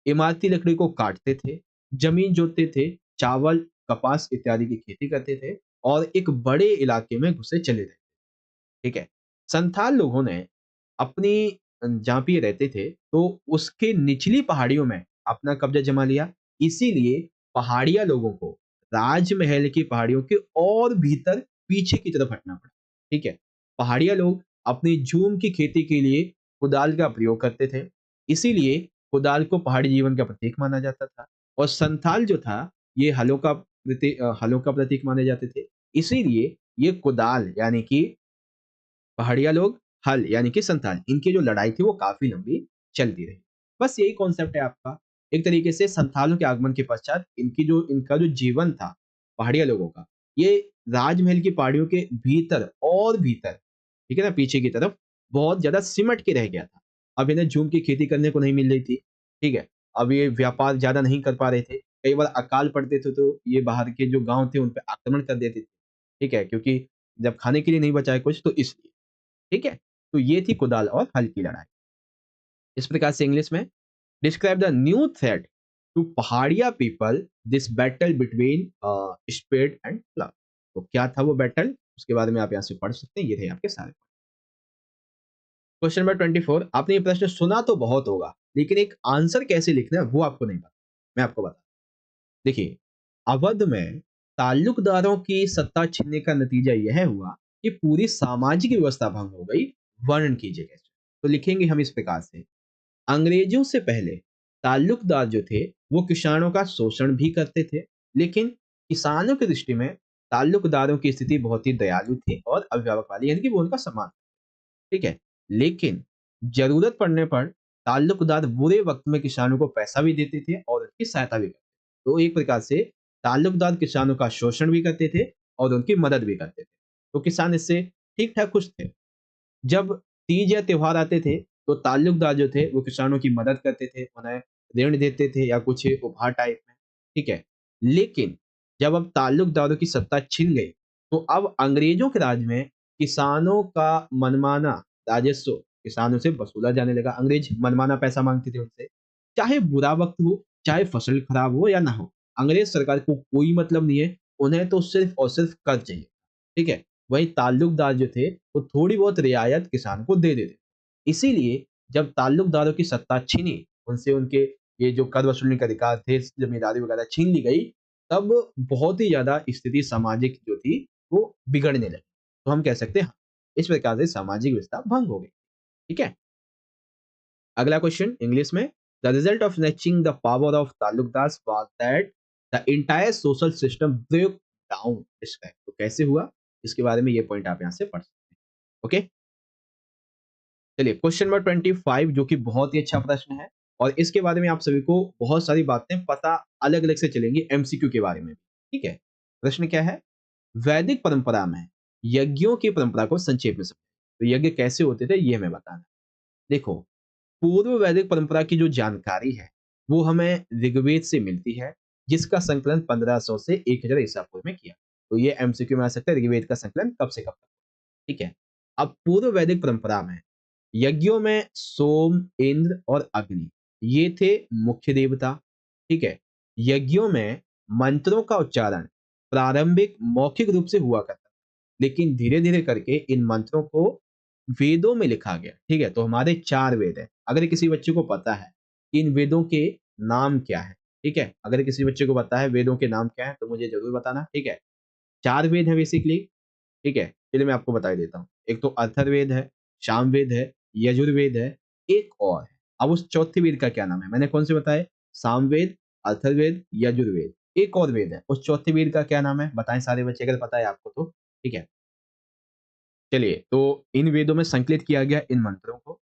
इमारती लकड़ी को काटते थे, जमीन जोतते थे, चावल, कपास इत्यादि की खेती करते थे और एक बड़े इलाके में घुसे चले थे। ठीक है? संथाल लोगों ने अपनी जहाँ पे ये रहते थे, तो उसके निचली पहाड़ियों में अपना कब्ज़ा जमा लिया। इसीलिए पहाड़िया लोगों को राजमहल की पहाड़ियों के और भीतर पीछे की तरफ हटना पड़ा। ठीक है? पहाड़िया लोग अपनी जूम की खेती के लिए कुदाल का प्रयोग करते थे। इसीलिए कुदाल को पहाड़ी जीवन का प्रतीक माना जाता था और संथाल जो था, ये हलों का प्रतीक माने जाते थे। इसीलिए ये कुदाल यानी कि पहाड़िया लोग, हल यानी कि संथाल, इनकी जो लड़ाई थी वो काफ़ी लंबी चलती रही। बस यही कॉन्सेप्ट है आपका। एक तरीके से संथालों के आगमन के पश्चात इनका जो जीवन था, पहाड़िया लोगों का, ये राजमहल की पहाड़ियों के भीतर और भीतर, ठीक है ना, पीछे की तरफ बहुत ज़्यादा सिमट के रह गया था। अब इन्हें झूम की खेती करने को नहीं मिल रही थी, ठीक है? अब ये व्यापार ज़्यादा नहीं कर पा रहे थे। कई बार अकाल पड़ते थे तो ये बाहर के जो गाँव थे उन पे आक्रमण कर देते थे, ठीक है? क्योंकि जब खाने के लिए नहीं बचा है कुछ तो इसलिए। ठीक है? तो ये थी कुदाल और हल की लड़ाई। इस प्रकार से इंग्लिश में describe the new threat to Paharia people this battle between spade and plough. तो क्या था वो बैटल? उसके बारे में आप यहाँ से पढ़ सकते हैं। ये थे आपके सारे। Question number 24। आपने ये प्रश्न सुना तो बहुत होगा, लेकिन एक आंसर कैसे लिखना है वो आपको नहीं पता। मैं आपको बता देखिए, अवध में ताल्लुकदारों की सत्ता छीनने का नतीजा यह हुआ कि पूरी सामाजिक व्यवस्था भंग हो गई। वर्णन कीजिए कैसे? तो लिखेंगे हम इस प्रकार से। अंग्रेजों से पहले ताल्लुकदार जो थे वो किसानों का शोषण भी करते थे, लेकिन किसानों की दृष्टि में ताल्लुकदारों की स्थिति बहुत ही दयालु थी और अभिभावक वाली, यानी कि वो उनका सम्मान, ठीक है। लेकिन जरूरत पड़ने पर ताल्लुकदार बुरे वक्त में किसानों को पैसा भी देते थे और उनकी सहायता भी करते थे। तो एक प्रकार से ताल्लुकदार किसानों का शोषण भी करते थे और उनकी मदद भी करते थे। तो किसान इससे ठीक ठाक खुश थे। जब तीज या त्योहार आते थे, तो ताल्लुकदार जो थे वो किसानों की मदद करते थे, उन्हें ऋण देते थे या कुछ उपहार टाइप में, ठीक है। लेकिन जब अब ताल्लुकदारों की सत्ता छिन गई, तो अब अंग्रेजों के राज में किसानों का मनमाना राजस्व किसानों से वसूला जाने लगा। अंग्रेज मनमाना पैसा मांगते थे उनसे, चाहे बुरा वक्त हो, चाहे फसल खराब हो या ना हो, अंग्रेज सरकार को कोई मतलब नहीं है, उन्हें तो सिर्फ और सिर्फ कर चाहिए, ठीक है। वहीं ताल्लुकदार जो थे वो थोड़ी बहुत रियायत किसान को दे देते। इसीलिए जब ताल्लुकदारों की सत्ता छिनी, उनसे उनके ये जो कर वसूलने का अधिकार थे, जमींदारी वगैरह छीन ली गई, तब बहुत ही ज़्यादा स्थिति सामाजिक जो थी वो बिगड़ने लगी। तो हम कह सकते हैं हाँ, इस प्रकार से सामाजिक व्यवस्था भंग हो गई। ठीक है? अगला क्वेश्चन इंग्लिश में, the result of snatching the power of taluqdars was that the entire social system break down. तो कैसे हुआ? इसके बारे में ये पॉइंट आप यहाँ से पढ़ सकते हैं। ओके, चलिए क्वेश्चन नंबर 25 जो कि बहुत ही अच्छा प्रश्न है, और इसके बारे में आप सभी को बहुत सारी बातें पता अलग अलग से चलेंगी एमसीक्यू के बारे में। ठीक है, प्रश्न क्या है? वैदिक परंपरा में यज्ञों की परंपरा को संक्षेप में समझें। तो यज्ञ कैसे होते थे ये हमें बताना है। देखो, पूर्व वैदिक परंपरा की जो जानकारी है वो हमें ऋग्वेद से मिलती है, जिसका संकलन 1500 से 1000 ईसा पूर्व में किया। तो ये एमसीक्यू में आ सकता है, ऋग्वेद का संकलन कब से कब तक। ठीक है, अब पूर्व वैदिक परंपरा में यज्ञों में सोम, इंद्र और अग्नि ये थे मुख्य देवता। ठीक है, यज्ञों में मंत्रों का उच्चारण प्रारंभिक मौखिक रूप से हुआ करता, लेकिन धीरे धीरे करके इन मंत्रों को वेदों में लिखा गया। ठीक है, तो हमारे 4 वेद है। अगर किसी बच्चे को पता है कि इन वेदों के नाम क्या है, ठीक है, अगर किसी बच्चे को पता है वेदों के नाम क्या है तो मुझे जरूर बताना। ठीक है, 4 वेद है बेसिकली। ठीक है, चलिए मैं आपको बता ही देता हूँ। एक तो अथर्ववेद है, सामवेद है, यजुर्वेद है, एक और है। अब उस चौथे वेद का क्या नाम है? मैंने कौन से बताए? सामवेद, अथर्ववेद, यजुर्वेद, एक और वेद है। उस चौथे वेद का क्या नाम है? बताएं सारे बच्चे अगर पता है आपको तो। ठीक है, चलिए तो इन वेदों में संकलित किया गया इन मंत्रों को।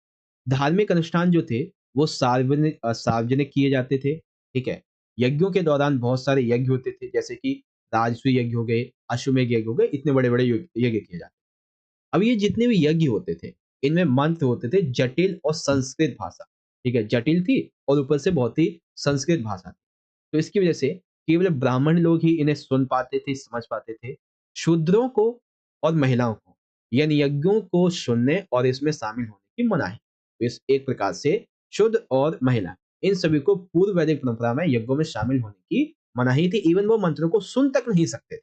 धार्मिक अनुष्ठान जो थे वो सार्वजनिक किए जाते थे। ठीक है, यज्ञों के दौरान बहुत सारे यज्ञ होते थे, जैसे कि राजसूय यज्ञ हो गए, अश्वमेध यज्ञ हो गए, इतने बड़े बड़े यज्ञ किए जाते। अब ये जितने भी यज्ञ होते थे, इनमें मंत्र होते थे जटिल और संस्कृत भाषा। ठीक है, जटिल थी और ऊपर से बहुत ही संस्कृत भाषा थी। तो इसकी वजह से केवल ब्राह्मण लोग ही इन्हें सुन पाते थे, समझ पाते थे। शूद्रों को और महिलाओं को यन यज्ञों को सुनने और इसमें शामिल होने की मनाही। तो इस एक प्रकार से शुद्ध और महिला इन सभी को पूर्व वैदिक परंपरा में यज्ञों में शामिल होने की मनाही थी। इवन वो मंत्रों को सुन तक नहीं सकते थे।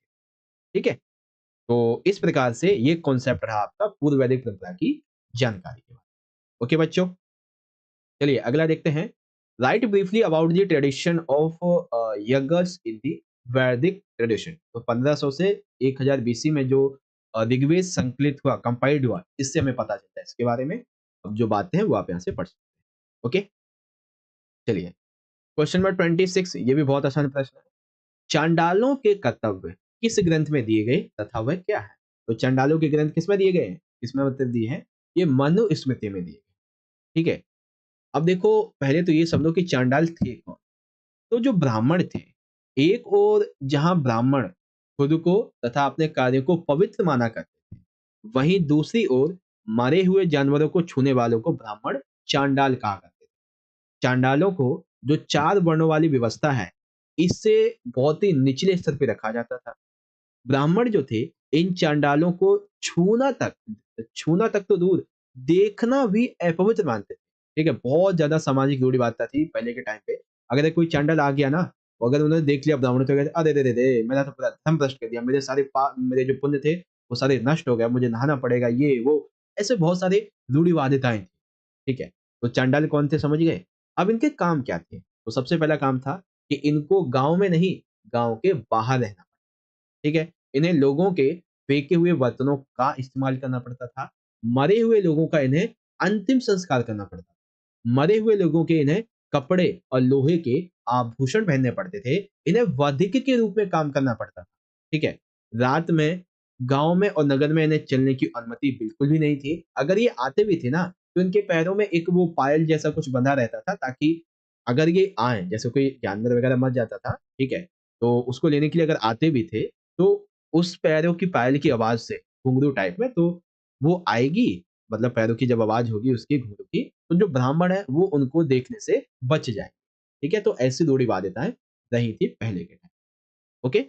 ठीक है, तो इस प्रकार से ये कॉन्सेप्ट रहा आपका पूर्व वैदिक परंपरा की जानकारी के बाद। ओके बच्चों, चलिए अगला देखते हैं। Write briefly about the tradition of yajnas in the Vedic tradition. तो 1500 से 1000 बीसी में जो ऋग्वेद संकलित हुआ, कंपाइल्ड हुआ, इससे हमें पता चलता है इसके बारे में। अब जो बातें हैं वो आप यहाँ से पढ़ सकते हैं। ओके, चलिए क्वेश्चन नंबर 26, ये भी बहुत आसान प्रश्न है। चांडालों के कर्तव्य किस ग्रंथ में दिए गए तथा वह क्या है? तो चांडालों के ग्रंथ किसमें दिए गए हैं? किसमें मतलब दिए हैं? ये मनुस्मृति में दिए गए। ठीक है, अब देखो पहले तो ये समझो कि चांडाल थे कौन। तो जो ब्राह्मण थे, एक और जहां ब्राह्मण खुद को तथा अपने कार्य को पवित्र माना करते थे, वहीं दूसरी ओर मरे हुए जानवरों को छूने वालों को ब्राह्मण चांडाल कहा करते थे। चांडालों को जो 4 वर्णों वाली व्यवस्था है, इससे बहुत ही निचले स्तर पे रखा जाता था। ब्राह्मण जो थे इन चांडालों को छूना तक तो दूर, देखना भी अपवित्र मानते थे। ठीक है, बहुत ज्यादा सामाजिक रूढ़िवादिता थी पहले के टाइम पे। अगर कोई चांडाल आ गया ना, तो अगर उन्होंने देख लिया ब्राह्मण तो कहते अरे रे रे रे, मेरा तो पूरा धर्म भ्रष्ट कर दिया, मेरे जो पुण्य थे वो सारे नष्ट हो गया, मुझे नहाना पड़ेगा, ये वो, ऐसे बहुत सारे रूढ़िवादिताएं थी। ठीक है, तो चांडाल कौन थे समझ गए? अब इनके काम क्या थे? तो सबसे पहला काम था कि इनको गांव में नहीं, गांव के बाहर रहना। ठीक है, इन्हें लोगों के फेंके हुए बर्तनों का इस्तेमाल करना पड़ता था। मरे हुए लोगों का इन्हें अंतिम संस्कार करना पड़ता था। मरे हुए लोगों के इन्हें कपड़े और लोहे के आभूषण पहनने पड़ते थे, इन्हें वधिक के रूप में काम करना पड़ता था। ठीक है, रात में गांव में और नगर में इन्हें चलने की अनुमति बिल्कुल भी नहीं थी। अगर ये आते भी थे ना, तो इनके पैरों में एक वो पायल जैसा कुछ बंधा रहता था, ताकि अगर ये आए, जैसे कोई जानवर वगैरह मर जाता था, ठीक है, तो उसको लेने के लिए अगर आते भी थे, तो उस पैरों की पायल की आवाज से, घुंघरू टाइप में, तो वो आएगी, मतलब पैरों की जब आवाज होगी उसकी घुंघरू की, तो जो ब्राह्मण है वो उनको देखने से बच जाए। ठीक है, तो ऐसी रूढ़ी बाध्यताएं रही थी पहले के टाइम। ओके,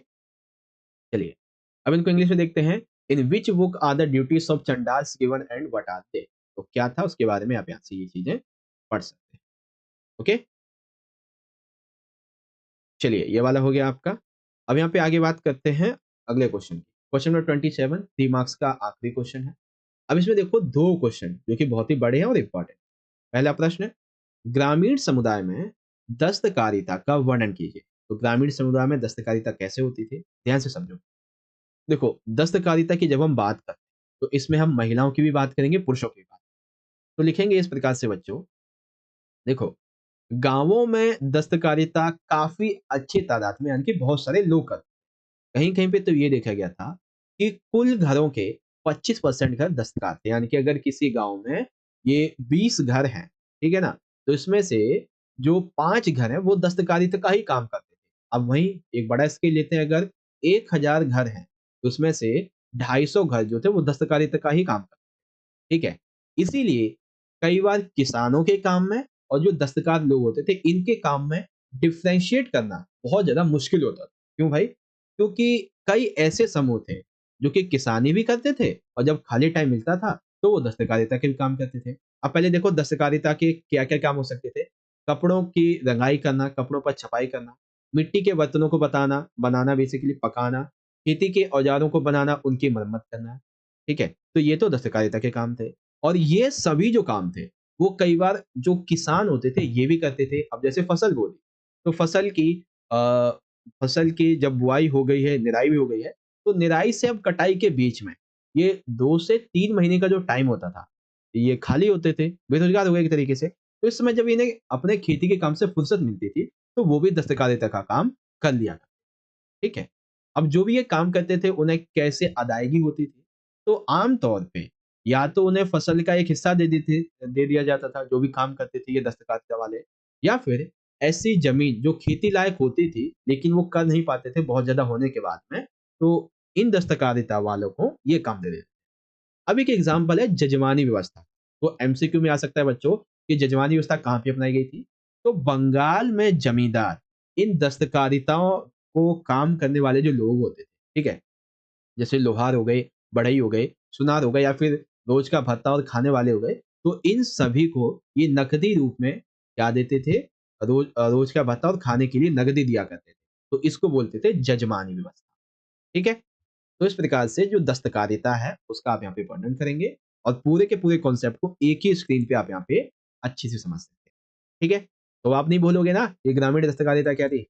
चलिए अब इनको इंग्लिश में देखते हैं। In which book are the duties of Chandals given and what are they? तो क्या था उसके बारे में आप यहाँ से ये चीजें पढ़ सकते हैं। ओके, चलिए ये वाला हो गया आपका। अब यहाँ पे आगे बात करते हैं अगले क्वेश्चन की। क्वेश्चन नंबर 27, 3 मार्क्स का आखिरी क्वेश्चन है। अब इसमें देखो दो क्वेश्चन जो कि बहुत ही बड़े हैं और इंपॉर्टेंट। पहला प्रश्न, ग्रामीण समुदाय में दस्तकारिता का वर्णन कीजिए। तो ग्रामीण समुदाय में दस्तकारिता कैसे होती थी, ध्यान से समझो। देखो, दस्तकारिता की जब हम बात करते हैं, तो इसमें हम महिलाओं की भी बात करेंगे, पुरुषों की भी बात। तो लिखेंगे इस प्रकार से बच्चों, देखो, गांवों में दस्तकारिता काफी अच्छी तादाद में, यानी कि बहुत सारे लोग करते हैं। कहीं कहीं पे तो ये देखा गया था कि कुल घरों के 25% घर दस्तकार थे, यानी कि अगर किसी गांव में ये 20 घर हैं, ठीक है ना, तो इसमें से जो 5 घर हैं वो दस्तकारिता का ही काम करते थे। अब वहीं एक बड़ा स्केल लेते हैं, अगर 1000 घर हैं, तो उसमें से 250 घर जो थे वो दस्तकारिता का ही काम करते थे। ठीक है, इसीलिए कई बार किसानों के काम में और जो दस्तकार लोग होते थे इनके काम में डिफरेंशिएट करना बहुत ज्यादा मुश्किल होता था। क्यों भाई? क्योंकि कई ऐसे समूह थे जो कि किसानी भी करते थे, और जब खाली टाइम मिलता था तो वो दस्तकारिता के भी काम करते थे। अब पहले देखो, दस्तकारिता के क्या क्या काम हो सकते थे। कपड़ों की रंगाई करना, कपड़ों पर छपाई करना, मिट्टी के बर्तनों को बताना बनाना, बेसिकली पकाना, खेती के औजारों को बनाना, उनकी मरम्मत करना। ठीक है, तो ये तो दस्तकारिता के काम थे। और ये सभी जो काम थे वो कई बार जो किसान होते थे ये भी करते थे। अब जैसे फसल बो दी, तो अ, फसल की जब बुआई हो गई है, निराई भी हो गई है, तो निराई से अब कटाई के बीच में ये 2 से 3 महीने का जो टाइम होता था, ये खाली होते थे, बेरोज़गार हो गए एक तरीके से। तो इस समय जब इन्हें अपने खेती के काम से फुर्सत मिलती थी, तो वो भी दस्तकारिता का काम कर लिया करते, ठीक है? अब जो भी ये काम करते थे, उन्हें कैसे अदायगी होती थी? तो आम तौर पे या तो उन्हें फसल का एक हिस्सा दे दिया जाता था, जो भी काम करते थे ये दस्तकारिता वाले, या फिर ऐसी ज़मीन जो खेती लायक होती थी, लेकिन वो कर नहीं पाते थे बहुत ज़्यादा होने के बाद में, तो इन दस्तकारिता वालों को ये काम दे देते थे। अब एक एग्ज़ाम्पल है जजमानी व्यवस्था। तो एमसीक्यू में आ सकता है बच्चों कि जजमानी व्यवस्था कहाँ पे अपनाई गई थी? तो बंगाल में जमींदार इन दस्तकारिताओं को काम करने वाले जो लोग होते थे, ठीक है? जैसे लोहार हो गए, बढ़ई हो गए, सुनार हो गए, या फिर रोज का भत्ता और खाने वाले हो गए, तो इन सभी को ये नकदी रूप में क्या देते थे? रोज का भत्ता और खाने के लिए नकदी दिया करते थे। तो इसको बोलते थे जजमानी व्यवस्था। ठीक है? तो इस प्रकार से जो दस्तकारिता है उसका आप यहाँ पे वर्णन करेंगे, और पूरे के पूरे कॉन्सेप्ट को एक ही स्क्रीन पे आप यहाँ पे अच्छे से समझ सकते हैं। ठीक है? तो आप नहीं भूलोगे ना ये ग्रामीण दस्तकारिता क्या थी?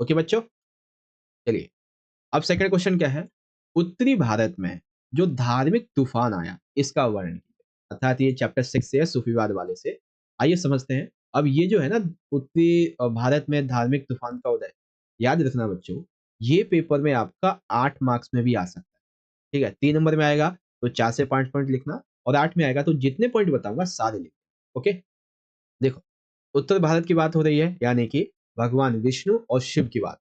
ओके बच्चों? चलिए, अब सेकंड क्वेश्चन क्या है? उत्तरी भारत में जो धार्मिक तूफान आया, इसका वर्णन कीजिए। अर्थात ये चैप्टर 6 से है, सूफीवाद वाले से। आइए समझते हैं। अब ये जो है ना, उत्तरी भारत में धार्मिक तूफान का उदय, याद रखना बच्चों, ये पेपर में आपका 8 मार्क्स में भी आ सकता है। ठीक है, 3 नंबर में आएगा तो 4 से 5 पॉइंट लिखना, और 8 में आएगा तो जितने पॉइंट बताऊंगा सारे लिखना। ओके, देखो, उत्तर भारत की बात हो रही है, यानी कि भगवान विष्णु और शिव की बात।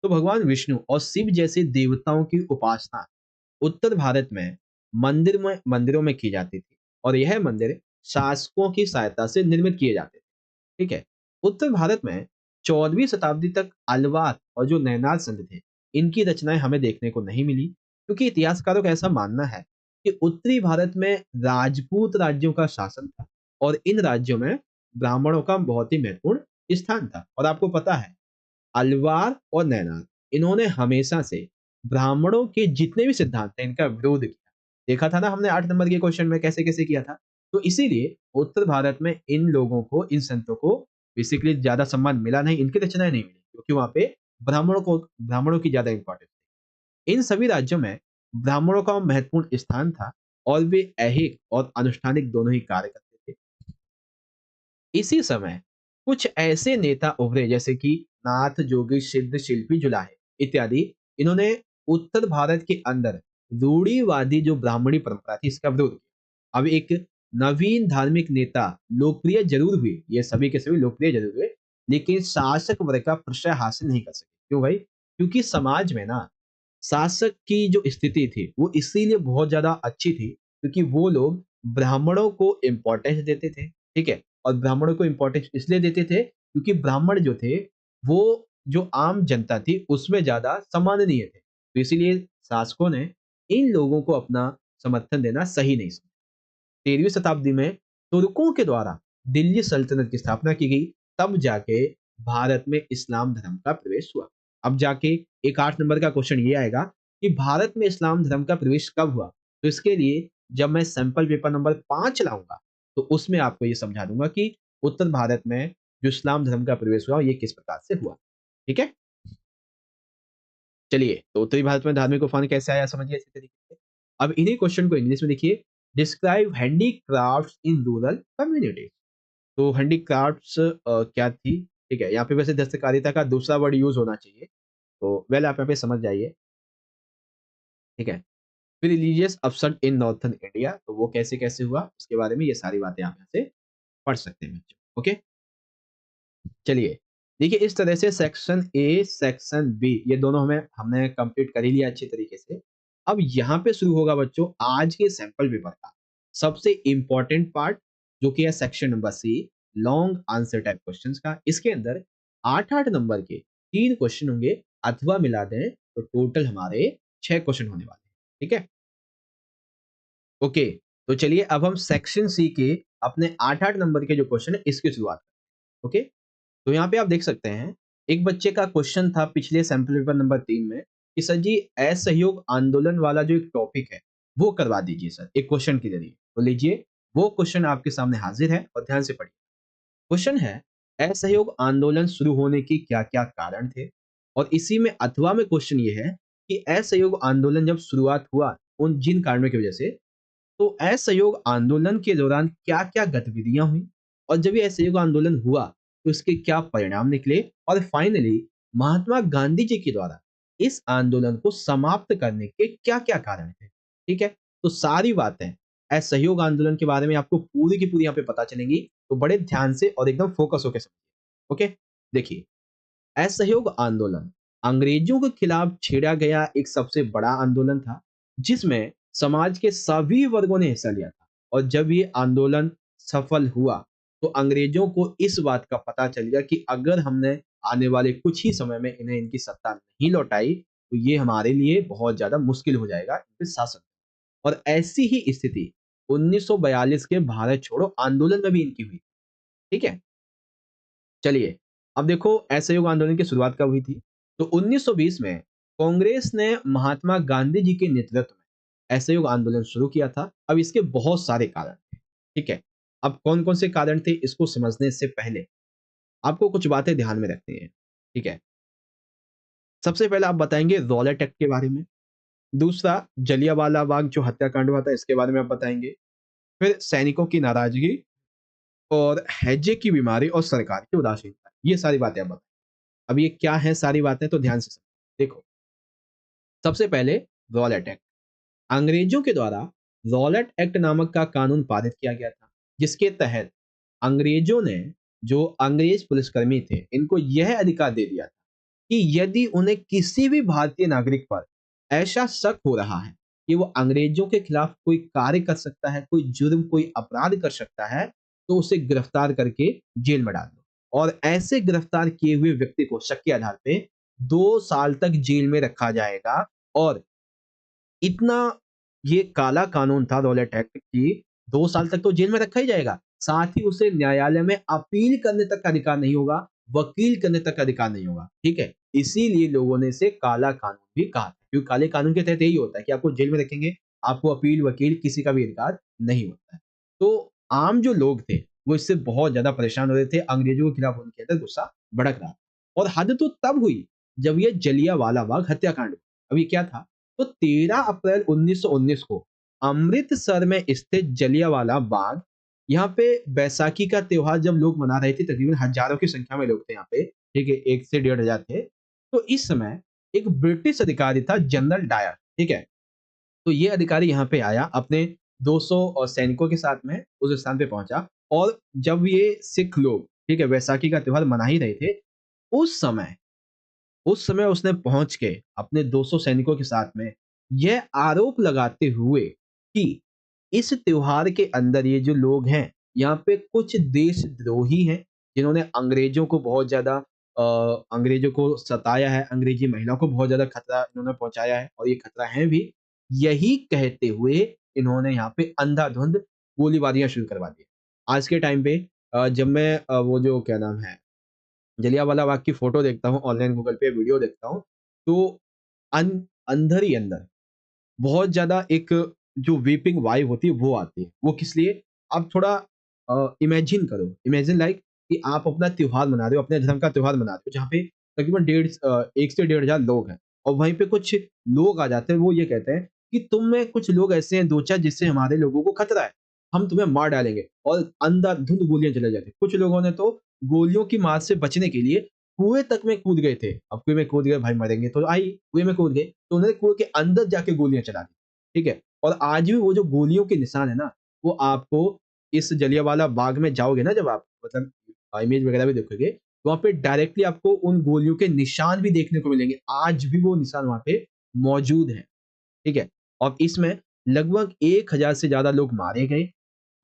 तो भगवान विष्णु और शिव जैसे देवताओं की उपासना उत्तर भारत में मंदिरों में की जाती थी, और यह मंदिर शासकों की सहायता से निर्मित किए जाते थे। ठीक है, उत्तर भारत में 14वीं शताब्दी तक अलवार और जो नैनार संत थे, इनकी रचनाएं हमें देखने को नहीं मिली, क्योंकि इतिहासकारों का ऐसा मानना है कि उत्तरी भारत में राजपूत राज्यों का शासन था, और इन राज्यों में ब्राह्मणों का बहुत ही महत्वपूर्ण स्थान था। और आपको पता है, अलवार और नैनार, इन्होंने हमेशा से ब्राह्मणों के जितने भी सिद्धांत थे इनका विरोध किया। देखा था ना हमने 8 नंबर के क्वेश्चन में कैसे कैसे किया था। तो इसीलिए उत्तर भारत में इन लोगों को, इन संतों को बेसिकली ज्यादा सम्मान मिला नहीं, इनकी रचनाएं नहीं मिली, क्योंकि वहां पे ब्राह्मणों की ज्यादा इंपॉर्टेंस थी। इन सभी राज्यों में ब्राह्मणों का महत्वपूर्ण स्थान था, और वे ऐहिक और अनुष्ठानिक दोनों ही कार्य करते थे। इसी समय कुछ ऐसे नेता उभरे जैसे कि नाथ जोगी, सिद्ध, शिल्पी, जुलाहे इत्यादि। इन्होंने उत्तर भारत के अंदर रूढ़िवादी जो ब्राह्मणी परंपरा थी इसका विरोध किया। अब एक नवीन धार्मिक नेता लोकप्रिय जरूर हुए, ये सभी के सभी लोकप्रिय जरूर हुए, लेकिन शासक वर्ग का प्रशय हासिल नहीं कर सके। क्यों भाई? क्योंकि समाज में ना शासक की जो स्थिति थी वो इसीलिए बहुत ज्यादा अच्छी थी क्योंकि वो लोग ब्राह्मणों को इम्पोर्टेंस देते थे, ठीक है। और ब्राह्मणों को इम्पोर्टेंस इसलिए देते थे क्योंकि ब्राह्मण जो थे वो जो आम जनता थी उसमें ज्यादा सम्माननीय थे, तो इसीलिए शासकों ने इन लोगों को अपना समर्थन देना सही नहीं समझा। 13वीं शताब्दी में तुर्कों के द्वारा दिल्ली सल्तनत की स्थापना की गई, तब जाके भारत में इस्लाम धर्म का प्रवेश हुआ। अब जाके एक 8 नंबर का क्वेश्चन ये आएगा कि भारत में इस्लाम धर्म का प्रवेश कब हुआ? तो इसके लिए जब मैं सैंपल पेपर नंबर 5 लाऊंगा तो उसमें आपको ये समझा दूंगा कि उत्तर भारत में जो इस्लाम धर्म का प्रवेश हुआ ये किस प्रकार से हुआ। ठीक है, चलिए तो उत्तरी भारत में धार्मिक उफान कैसे आया समझिए इसी तरीके से। अब इन्हीं क्वेश्चन को इंग्लिश में देखिए। Describe handicrafts in rural communities. तो हैंडीक्राफ्ट्स क्या थी? ठीक है, यहाँ पे वैसे दस्तकारिता का दूसरा वर्ड यूज होना चाहिए, तो वेल आप यहाँ पे समझ जाइए। ठीक है, फिर religious upset in northern India, तो वो कैसे कैसे हुआ उसके बारे में ये सारी बातें आप यहाँ से पढ़ सकते हैं बच्चों। ओके, चलिए देखिए इस तरह से सेक्शन ए सेक्शन बी ये दोनों हमने कंप्लीट कर ही लिया अच्छी तरीके से। अब यहाँ पे शुरू होगा बच्चों आज के सैंपल पेपर का सबसे इंपॉर्टेंट पार्ट, जो कि है section number C, long answer type questions का। इसके अंदर 8-8 नंबर के 3 क्वेश्चन होंगे, अथवा मिला दें तो टोटल हमारे 6 क्वेश्चन होने वाले हैं। ठीक है, ओके। तो चलिए अब हम सेक्शन सी के अपने 8-8 नंबर के जो क्वेश्चन है इसकी शुरुआत करते हैं। ओके, तो यहाँ पे आप देख सकते हैं एक बच्चे का क्वेश्चन था पिछले सैंपल पेपर नंबर 3 में कि सर जी असहयोग आंदोलन वाला जो एक टॉपिक है वो करवा दीजिए सर एक क्वेश्चन के जरिए। तो लीजिए वो क्वेश्चन आपके सामने हाजिर है और ध्यान से पढ़िए। क्वेश्चन है असहयोग आंदोलन शुरू होने के क्या क्या कारण थे, और इसी में अथवा में क्वेश्चन ये है कि असहयोग आंदोलन जब शुरुआत हुआ उन जिन कारणों की वजह से, तो असहयोग आंदोलन के दौरान क्या क्या गतिविधियां हुई, और जब ये असहयोग आंदोलन हुआ तो इसके क्या परिणाम निकले, और फाइनली महात्मा गांधी जी के द्वारा इस आंदोलन को समाप्त करने के क्या क्या कारण थे। ठीक है, तो सारी बातें असहयोग आंदोलन के बारे में आपको पूरी की पूरी यहाँ पे पता चलेंगी, तो बड़े ध्यान से और एकदम फोकस होकर समझिए। ओके, देखिए असहयोग आंदोलन अंग्रेजों के खिलाफ छेड़ा गया एक सबसे बड़ा आंदोलन था जिसमें समाज के सभी वर्गों ने हिस्सा लिया था। और जब ये आंदोलन सफल हुआ तो अंग्रेजों को इस बात का पता चल गया कि अगर हमने आने वाले कुछ ही समय में इन्हें इनकी सत्ता नहीं लौटाई तो ये हमारे लिए बहुत ज्यादा मुश्किल हो जाएगा इनके शासन। और ऐसी ही स्थिति 1942 के भारत छोड़ो आंदोलन में भी इनकी हुई। ठीक है, चलिए अब देखो असहयोग आंदोलन की शुरुआत कब हुई थी? तो 1920 में कांग्रेस ने महात्मा गांधी जी के नेतृत्व में असहयोग आंदोलन शुरू किया था। अब इसके बहुत सारे कारण थे। ठीक है, अब कौन कौन से कारण थे इसको समझने से पहले आपको कुछ बातें ध्यान में रखनी है। ठीक है, सबसे पहले आप बताएंगे रॉलेट एक्ट के बारे में, दूसरा जलियांवाला बाग जो हत्याकांड हुआ था इसके बारे में आप बताएंगे, फिर सैनिकों की नाराजगी और हैजे की बीमारी और सरकार की उदासीनता, ये सारी बातें आप बताएं। अब ये क्या है सारी बातें तो ध्यान से समझो। देखो सबसे पहले रॉलेट एक्ट, अंग्रेजों के द्वारा रॉलेट एक्ट नामक का कानून पारित किया गया था जिसके तहत अंग्रेजों ने जो अंग्रेज पुलिसकर्मी थे इनको यह अधिकार दे दिया था कि यदि उन्हें किसी भी भारतीय नागरिक पर ऐसा शक हो रहा है कि वो अंग्रेजों के खिलाफ कोई कार्य कर सकता है, कोई जुर्म कोई अपराध कर सकता है, तो उसे गिरफ्तार करके जेल में डाल दो। और ऐसे गिरफ्तार किए हुए व्यक्ति को शक के आधार पे 2 साल तक जेल में रखा जाएगा। और इतना ये काला कानून था रॉलेट एक्ट की, 2 साल तक तो जेल में रखा ही जाएगा, साथ ही उसे न्यायालय में अपील करने तक का अधिकार नहीं होगा, वकील करने तक का अधिकार नहीं होगा। ठीक है, इसीलिए लोगों ने इसे काला कानून भी कहा, क्योंकि काले कानून के तहत यही होता है कि आपको जेल में रखेंगे, आपको अपील वकील किसी का भी अधिकार नहीं होता है। तो आम जो लोग थे वो इससे बहुत ज्यादा परेशान हो रहे थे, अंग्रेजों के खिलाफ उनके अंदर गुस्सा भड़क रहा था। और हद तो तब हुई जब ये जलियांवाला बाग हत्याकांड हुआ। अब ये क्या था? तो 13 अप्रैल 1919 को अमृतसर में स्थित जलियांवाला बाग यहाँ पे बैसाखी का त्योहार जब लोग मना रहे थे, तकरीबन हज़ारों की संख्या में लोग थे यहाँ पे, ठीक है? 1 से 1,500 थे। तो इस समय एक ब्रिटिश अधिकारी था जनरल डायर, ठीक है? तो ये अधिकारी यहाँ पे आया अपने 200 सैनिकों के साथ में उस स्थान पे पहुँचा और जब ये सिख लोग, ठीक है, वैसाखी का त्योहार मना ही रहे थे, उस समय उसने पहुँच के अपने 200 सैनिकों के साथ में यह आरोप लगाते हुए कि इस त्योहार के अंदर ये जो लोग हैं, यहाँ पे कुछ देशद्रोही हैं, जिन्होंने अंग्रेज़ों को बहुत ज़्यादा अंग्रेज़ों को सताया है, अंग्रेज़ी महिलाओं को बहुत ज़्यादा खतरा इन्होंने पहुँचाया है और ये खतरा है भी। यही कहते हुए इन्होंने यहाँ पे अंधाधुंध गोलीबारियाँ शुरू करवा दी। आज के टाइम पे जब मैं वो जो क्या नाम है जलियांवाला बाग की फ़ोटो देखता हूँ, ऑनलाइन गूगल पे वीडियो देखता हूँ, तो अन अंदर ही अंदर बहुत ज़्यादा एक जो वीपिंग वाइब होती है वो आती है। वो किस लिए? आप थोड़ा इमेजिन करो, इमेजिन लाइक कि आप अपना त्योहार मना रहे हो, अपने धर्म का त्योहार मना रहे हो, जहाँ पे तकरीबन 1 से 1,500 लोग हैं और वहीं पे कुछ लोग आ जाते हैं, वो ये कहते हैं कि तुम में कुछ लोग ऐसे हैं 2-4 जिससे हमारे लोगों को खतरा है, हम तुम्हें मार डालेंगे और अंधाधुंध गोलियाँ चलाई जाती हैं। कुछ लोगों ने तो गोलियों की मार से बचने के लिए कुएँ तक में कूद गए थे। अब कुएँ में कूद गए भाई मरेंगे तो कुएँ में कूद गए, तो उन्होंने कुएँ के अंदर जाके गोलियाँ चला दी, ठीक है? और आज भी वो जो गोलियों के निशान है ना, वो आपको इस जलियांवाला बाग में जाओगे ना जब आप मतलब इमेज वगैरह भी देखोगे, तो वहाँ पे डायरेक्टली आपको उन गोलियों के निशान भी देखने को मिलेंगे। आज भी वो निशान वहाँ पे मौजूद हैं, ठीक है? और इसमें लगभग 1,000 से ज़्यादा लोग मारे गए।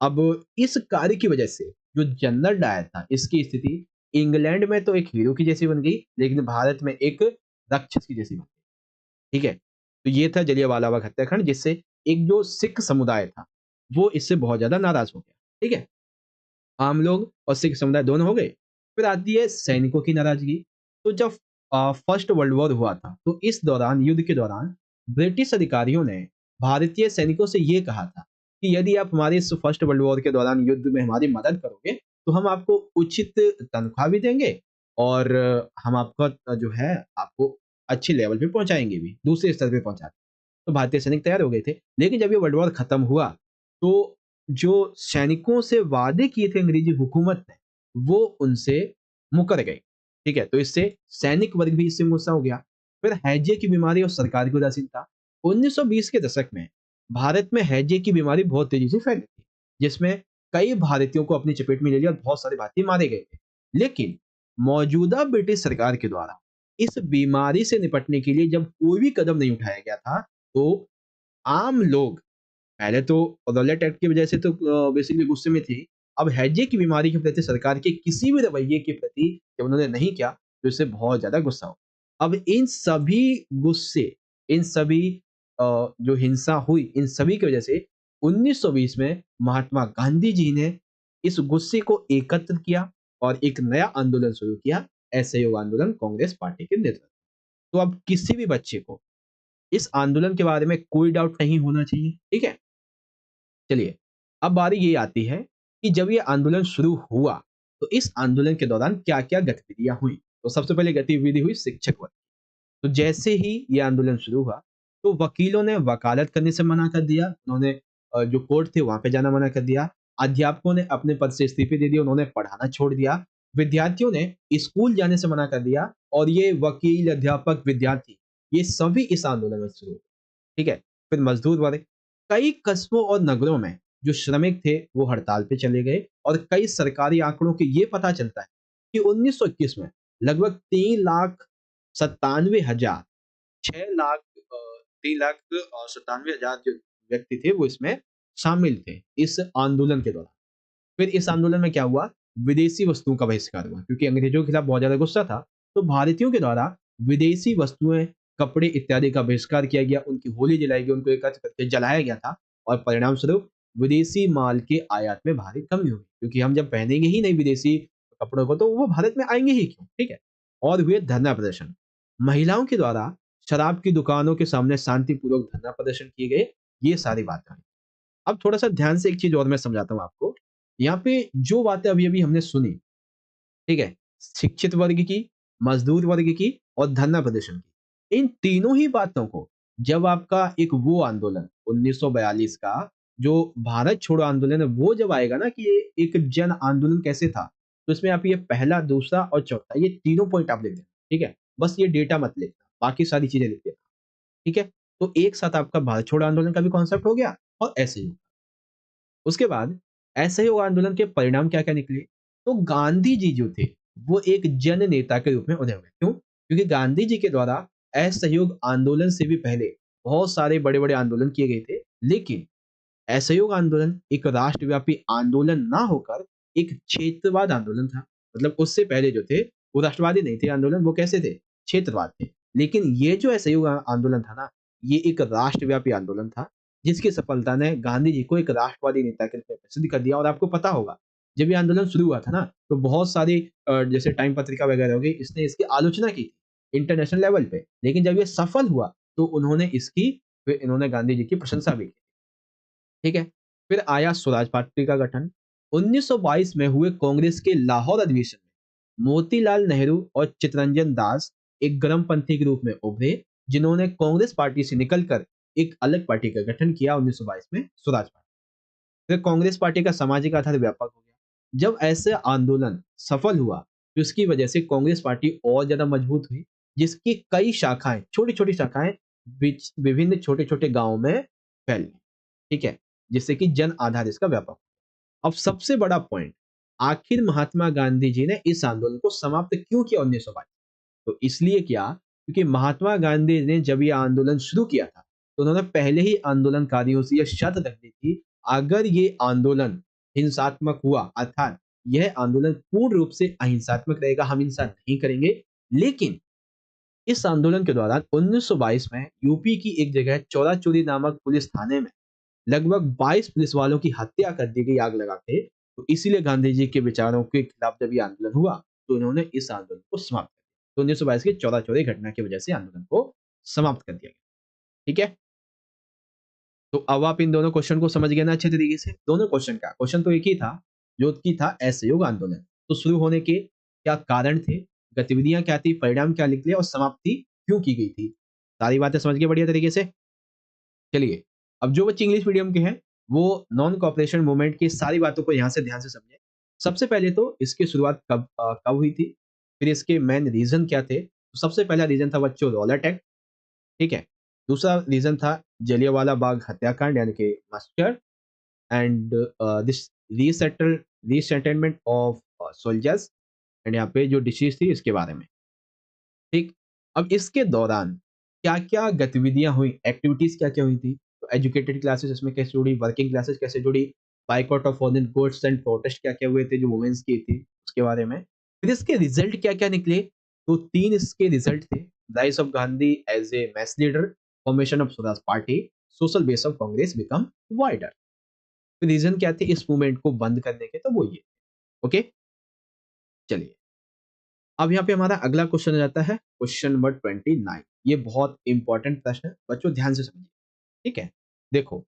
अब इस कार्य की वजह से जो जनरल डायर था, इसकी स्थिति इंग्लैंड में तो एक हीरो की जैसी बन गई, लेकिन भारत में एक राक्षस की जैसी बन गई, ठीक है? तो ये था जलियांवाला बाग हत्याकांड जिससे एक जो सिख समुदाय था, वो इससे बहुत ज़्यादा नाराज़ हो गया, ठीक है? आम लोग और सिख समुदाय दोनों हो गए। फिर आती है सैनिकों की नाराज़गी। तो जब फर्स्ट वर्ल्ड वॉर हुआ था, तो इस दौरान युद्ध के दौरान ब्रिटिश अधिकारियों ने भारतीय सैनिकों से ये कहा था कि यदि आप हमारे इस फर्स्ट वर्ल्ड वॉर के दौरान युद्ध में हमारी मदद करोगे, तो हम आपको उचित तनख्वाह भी देंगे और हम आपका जो है आपको अच्छे लेवल पे पहुँचाएँगे भी, दूसरे स्तर पे पहुँचा तो भारतीय सैनिक तैयार हो गए थे। लेकिन जब ये वर्ल्ड वॉर खत्म हुआ, तो जो सैनिकों से वादे किए थे अंग्रेज़ी हुकूमत ने, वो उनसे मुकर गए। ठीक है? तो इससे सैनिक वर्ग भी इससे गुस्सा हो गया। फिर हैजे की बीमारी और सरकार की उदासीनता। 1920 के दशक में भारत में हैजे की बीमारी बहुत तेज़ी से फैली थी, जिसमें कई भारतीयों को अपनी चपेट में ले लिया और बहुत सारे भारतीय मारे गए थे। लेकिन मौजूदा ब्रिटिश सरकार के द्वारा इस बीमारी से निपटने के लिए जब कोई भी कदम नहीं उठाया गया था, तो आम लोग पहले तो रौलट एक्ट की वजह से तो बेसिकली गुस्से में थे। अब हैजे की बीमारी के प्रति सरकार के किसी भी रवैये के प्रति जब उन्होंने नहीं किया, तो इससे बहुत ज़्यादा गुस्सा हो। अब इन सभी गुस्से, इन सभी जो हिंसा हुई, इन सभी की वजह से 1920 में महात्मा गांधी जी ने इस गुस्से को एकत्र किया और एक नया आंदोलन शुरू किया, असहयोग आंदोलन कांग्रेस पार्टी के नेतृत्व। तो अब किसी भी बच्चे को इस आंदोलन के बारे में कोई डाउट नहीं होना चाहिए, ठीक है? चलिए, अब बारी ये आती है कि जब ये आंदोलन शुरू हुआ, तो इस आंदोलन के दौरान क्या-क्या गतिविधियाँ हुई? तो सबसे पहले गतिविधि हुई शिक्षक वर्ग। तो जैसे ही ये आंदोलन शुरू हुआ, तो वकीलों ने वकालत करने से मना कर दिया। उन्होंने जो कोर्ट थे वहाँ पे जाना मना कर दिया। अध्यापकों ने अपने पद से इस्तीफे दे दिए, उन्होंने पढ़ाना छोड़ दिया। विद्यार्थियों ने स्कूल जाने से मना कर दिया और ये वकील, अध्यापक, विद्यार्थी, ये सभी इस आंदोलन में शुरू हुए। ठीक है? फिर मज़दूर वर्ग, कई कस्बों और नगरों में जो श्रमिक थे, वो हड़ताल पे चले गए और कई सरकारी आंकड़ों के ये पता चलता है कि 1921 में लगभग 3,97,000 6 लाख 3,97,000 जो व्यक्ति थे, वो इसमें शामिल थे, इस आंदोलन के दौरान। फिर इस आंदोलन में क्या हुआ? विदेशी वस्तुओं का बहिष्कार हुआ क्योंकि अंग्रेजों के खिलाफ बहुत ज़्यादा गुस्सा था, तो भारतीयों के द्वारा विदेशी वस्तुएँ, कपड़े इत्यादि का बहिष्कार किया गया, उनकी होली जलाई गई, उनको एकत्र करके जलाया गया था और परिणाम स्वरूप विदेशी माल के आयात में भारी कमी हुई क्योंकि हम जब पहनेंगे ही नहीं विदेशी कपड़ों को, तो वो भारत में आएँगे ही क्यों? ठीक है? और हुए धरना प्रदर्शन। महिलाओं के द्वारा शराब की दुकानों के सामने शांतिपूर्वक धरना प्रदर्शन किए गए, ये सारी बातें हुई। अब थोड़ा-सा ध्यान से एक चीज़ और मैं समझाता हूँ आपको। यहाँ पे जो बातें अभी-अभी हमने सुनी, ठीक है? शिक्षित वर्ग की, मज़दूर वर्ग की और धरना प्रदर्शन की। इन तीनों ही बातों को जब आपका एक वो आंदोलन 1942 का जो भारत छोड़ो आंदोलन है वो जब आएगा ना कि ये एक जन आंदोलन कैसे था, तो इसमें आप ये पहला, दूसरा और चौथा ये तीनों पॉइंट आप लिख देना, ठीक है? बस ये डेटा मत लिखना, बाकी सारी चीजें लिख देना, ठीक है? तो एक साथ आपका भारत छोड़ो आंदोलन का भी कॉन्सेप्ट हो गया और ऐसे ही। उसके बाद असहयोग आंदोलन के परिणाम क्या-क्या निकले? तो गांधी जी जो थे, वो एक जन नेता के रूप में उभरे हुए। क्यों? क्योंकि गांधी जी के द्वारा असहयोग आंदोलन से भी पहले बहुत सारे बड़े-बड़े आंदोलन किए गए थे। लेकिन असहयोग आंदोलन एक राष्ट्रव्यापी आंदोलन ना होकर एक क्षेत्रवाद आंदोलन था। मतलब उससे पहले जो थे, वो राष्ट्रवादी नहीं थे आंदोलन, वो कैसे थे? क्षेत्रवाद थे। लेकिन ये जो असहयोग आंदोलन था ना, ये एक राष्ट्रव्यापी आंदोलन था, जिसकी सफलता ने गांधी जी को एक राष्ट्रवादी नेता के रूप में प्रसिद्ध कर दिया। और आपको पता होगा, जब ये आंदोलन शुरू हुआ था ना, तो बहुत सारी जैसे टाइम पत्रिका वगैरह हो गई, इसने इसकी आलोचना की थी इंटरनेशनल लेवल पे। लेकिन जब ये सफल हुआ, तो उन्होंने इसकी फिर इन्होंने गांधी जी की प्रशंसा भी की। ठीक है? फिर आया स्वराज पार्टी का गठन। 1922 में हुए कांग्रेस के लाहौर अधिवेशन में मोतीलाल नेहरू और चित्तरंजन दास एक गरमपंथी के रूप में उभरे, जिन्होंने कांग्रेस पार्टी से निकलकर एक अलग पार्टी का गठन किया 1922 में, स्वराज पार्टी। फिर कांग्रेस पार्टी का सामाजिक आधार व्यापक हो गया। जब ऐसे आंदोलन सफल हुआ, तो इसकी वजह से कांग्रेस पार्टी और ज्यादा मजबूत हुई, जिसकी कई शाखाएं, छोटी-छोटी शाखाएं विभिन्न छोटे-छोटे गांवों में फैल गई। ठीक है? जिससे कि जन आधार इसका व्यापक हो। अब सबसे बड़ा पॉइंट, आखिर महात्मा गांधी जी ने इस आंदोलन को समाप्त क्यों किया 1922? तो इसलिए किया क्योंकि महात्मा गांधी ने जब ये आंदोलन शुरू किया था, तो उन्होंने पहले ही आंदोलनकारियों से ये शर्त रख दी थी, अगर ये आंदोलन हिंसात्मक हुआ, अर्थात यह आंदोलन पूर्ण रूप से अहिंसात्मक रहेगा, हम हिंसा नहीं करेंगे। लेकिन इस आंदोलन के दौरान 1922 में यूपी की एक जगह चौराचौरी नामक पुलिस थाने में लगभग 22 पुलिस वालों की हत्या कर दी गई आग लगा के। तो इसीलिए गांधी जी के विचारों के खिलाफ जब ये आंदोलन हुआ, तो इन्होंने इस आंदोलन को समाप्त कर दिया। तो 1922 की चौरा-चौरी घटना की वजह से आंदोलन को समाप्त कर दिया गया। ठीक है? तो अब आप इन दोनों क्वेश्चन को समझ गए ना अच्छे तरीके से? दोनों क्वेश्चन का क्वेश्चन तो एक ही था, जो कि था असहयोग आंदोलन। तो शुरू होने के क्या कारण थे, गतिविधियां क्या थी, परिणाम क्या निकले और समाप्ति क्यों की गई थी? सारी बातें समझ गए बढ़िया तरीके से? चलिए, अब जो बच्चे इंग्लिश मीडियम के हैं, वो नॉन कोऑपरेशन मूवमेंट की सारी बातों को यहाँ से ध्यान से समझें। सबसे पहले तो इसकी शुरुआत कब हुई थी? फिर इसके मेन रीज़न क्या थे? तो सबसे पहला रीज़न था बच्चों रॉलेट एक्ट, ठीक है? दूसरा रीज़न था जलियांवाला बाग हत्याकांड यानी कि massacre and this resettlement of soldiers and यहाँ पे जो डिसीज़ थी इसके बारे में। ठीक। अब इसके दौरान क्या-क्या गतिविधियाँ हुई, एक्टिविटीज़ क्या-क्या हुई थी? तो एजुकेटेड क्लासेस इसमें कैसे जुड़ी, वर्किंग क्लासेस कैसे जुड़ी, boycott of foreign goods and protest क्या-क्या हुए थे जो वुमेन्स की थी, उसके बारे में। फिर इसके रिजल्ट क्या-क्या निकले? तो 3 इसके रिजल्ट थे, rise of Gandhi as a mass leader, formation of Swaraj party, social base of Congress become wider. तो रीज़न क्या थे इस मूवमेंट को बंद करने के? तो वो ये, ओके? चलिए। अब यहाँ पे हमारा अगला क्वेश्चन आ जाता है, क्वेश्चन नंबर 29। ये बहुत इंपॉर्टेंट प्रश्न है, बच्चों ध्यान से समझिए, ठीक है? देखो,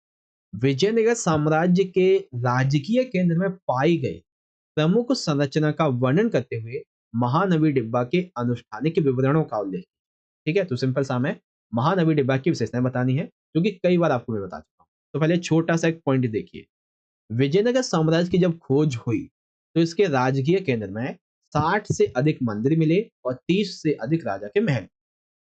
विजयनगर साम्राज्य के राजकीय केंद्र में पाई गई प्रमुख संरचना का वर्णन करते हुए महानवी डिब्बा के अनुष्ठानिक विवरणों का उल्लेख, ठीक है? तो सिंपल सा हमें महानवी डिब्बा की विशेषताएं बतानी है, जो कि कई बार आपको मैं बता चुका हूँ। तो पहले छोटा सा एक पॉइंट देखिए, विजयनगर साम्राज्य की जब खोज हुई, तो इसके राजकीय केंद्र में 60 से अधिक मंदिर मिले और 30 से अधिक राजा के महल।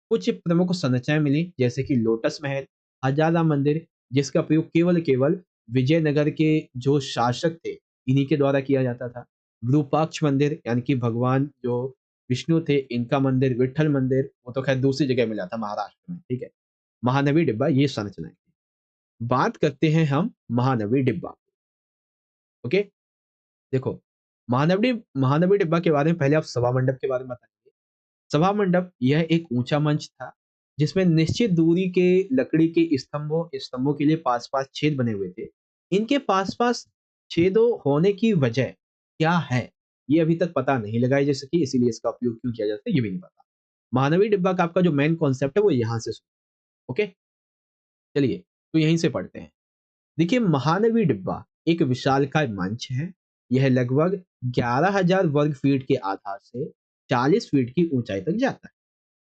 कुछ प्रमुख संरचनाएं मिली, जैसे कि लोटस महल, हजारा मंदिर, जिसका प्रयोग केवल केवल विजयनगर के जो शासक थे इन्हीं के द्वारा किया जाता था। विरूपाक्ष मंदिर यानी कि भगवान जो विष्णु थे इनका मंदिर, विट्ठल मंदिर, वो तो खैर दूसरी जगह मिला था महाराष्ट्र में, ठीक है? महानवी डिब्बा ये संरचनाएं थी। बात करते हैं हम महानवी डिब्बा, ओके? देखो, महानवडी महानवी डिब्बा के बारे में पहले आप सभा मंडप के बारे में बताइए। सभा मंडप यह एक ऊंचा मंच था, जिसमें निश्चित दूरी के लकड़ी के स्तंभों के लिए पास-पास छेद बने हुए थे। इनके पास-पास छेदों होने की वजह क्या है? ये अभी तक पता नहीं लगाई जा सकी, इसीलिए इसका उपयोग क्यों किया जाता है ये भी नहीं पता। महानवी डिब्बा का आपका जो मेन कॉन्सेप्ट है वो यहाँ से शुरू, ओके? चलिए, तो यहीं से पढ़ते हैं। देखिए, महानवी डिब्बा एक विशालकाय मंच है। यह लगभग 11,000 वर्ग फीट के आधार से 40 फीट की ऊंचाई तक जाता है।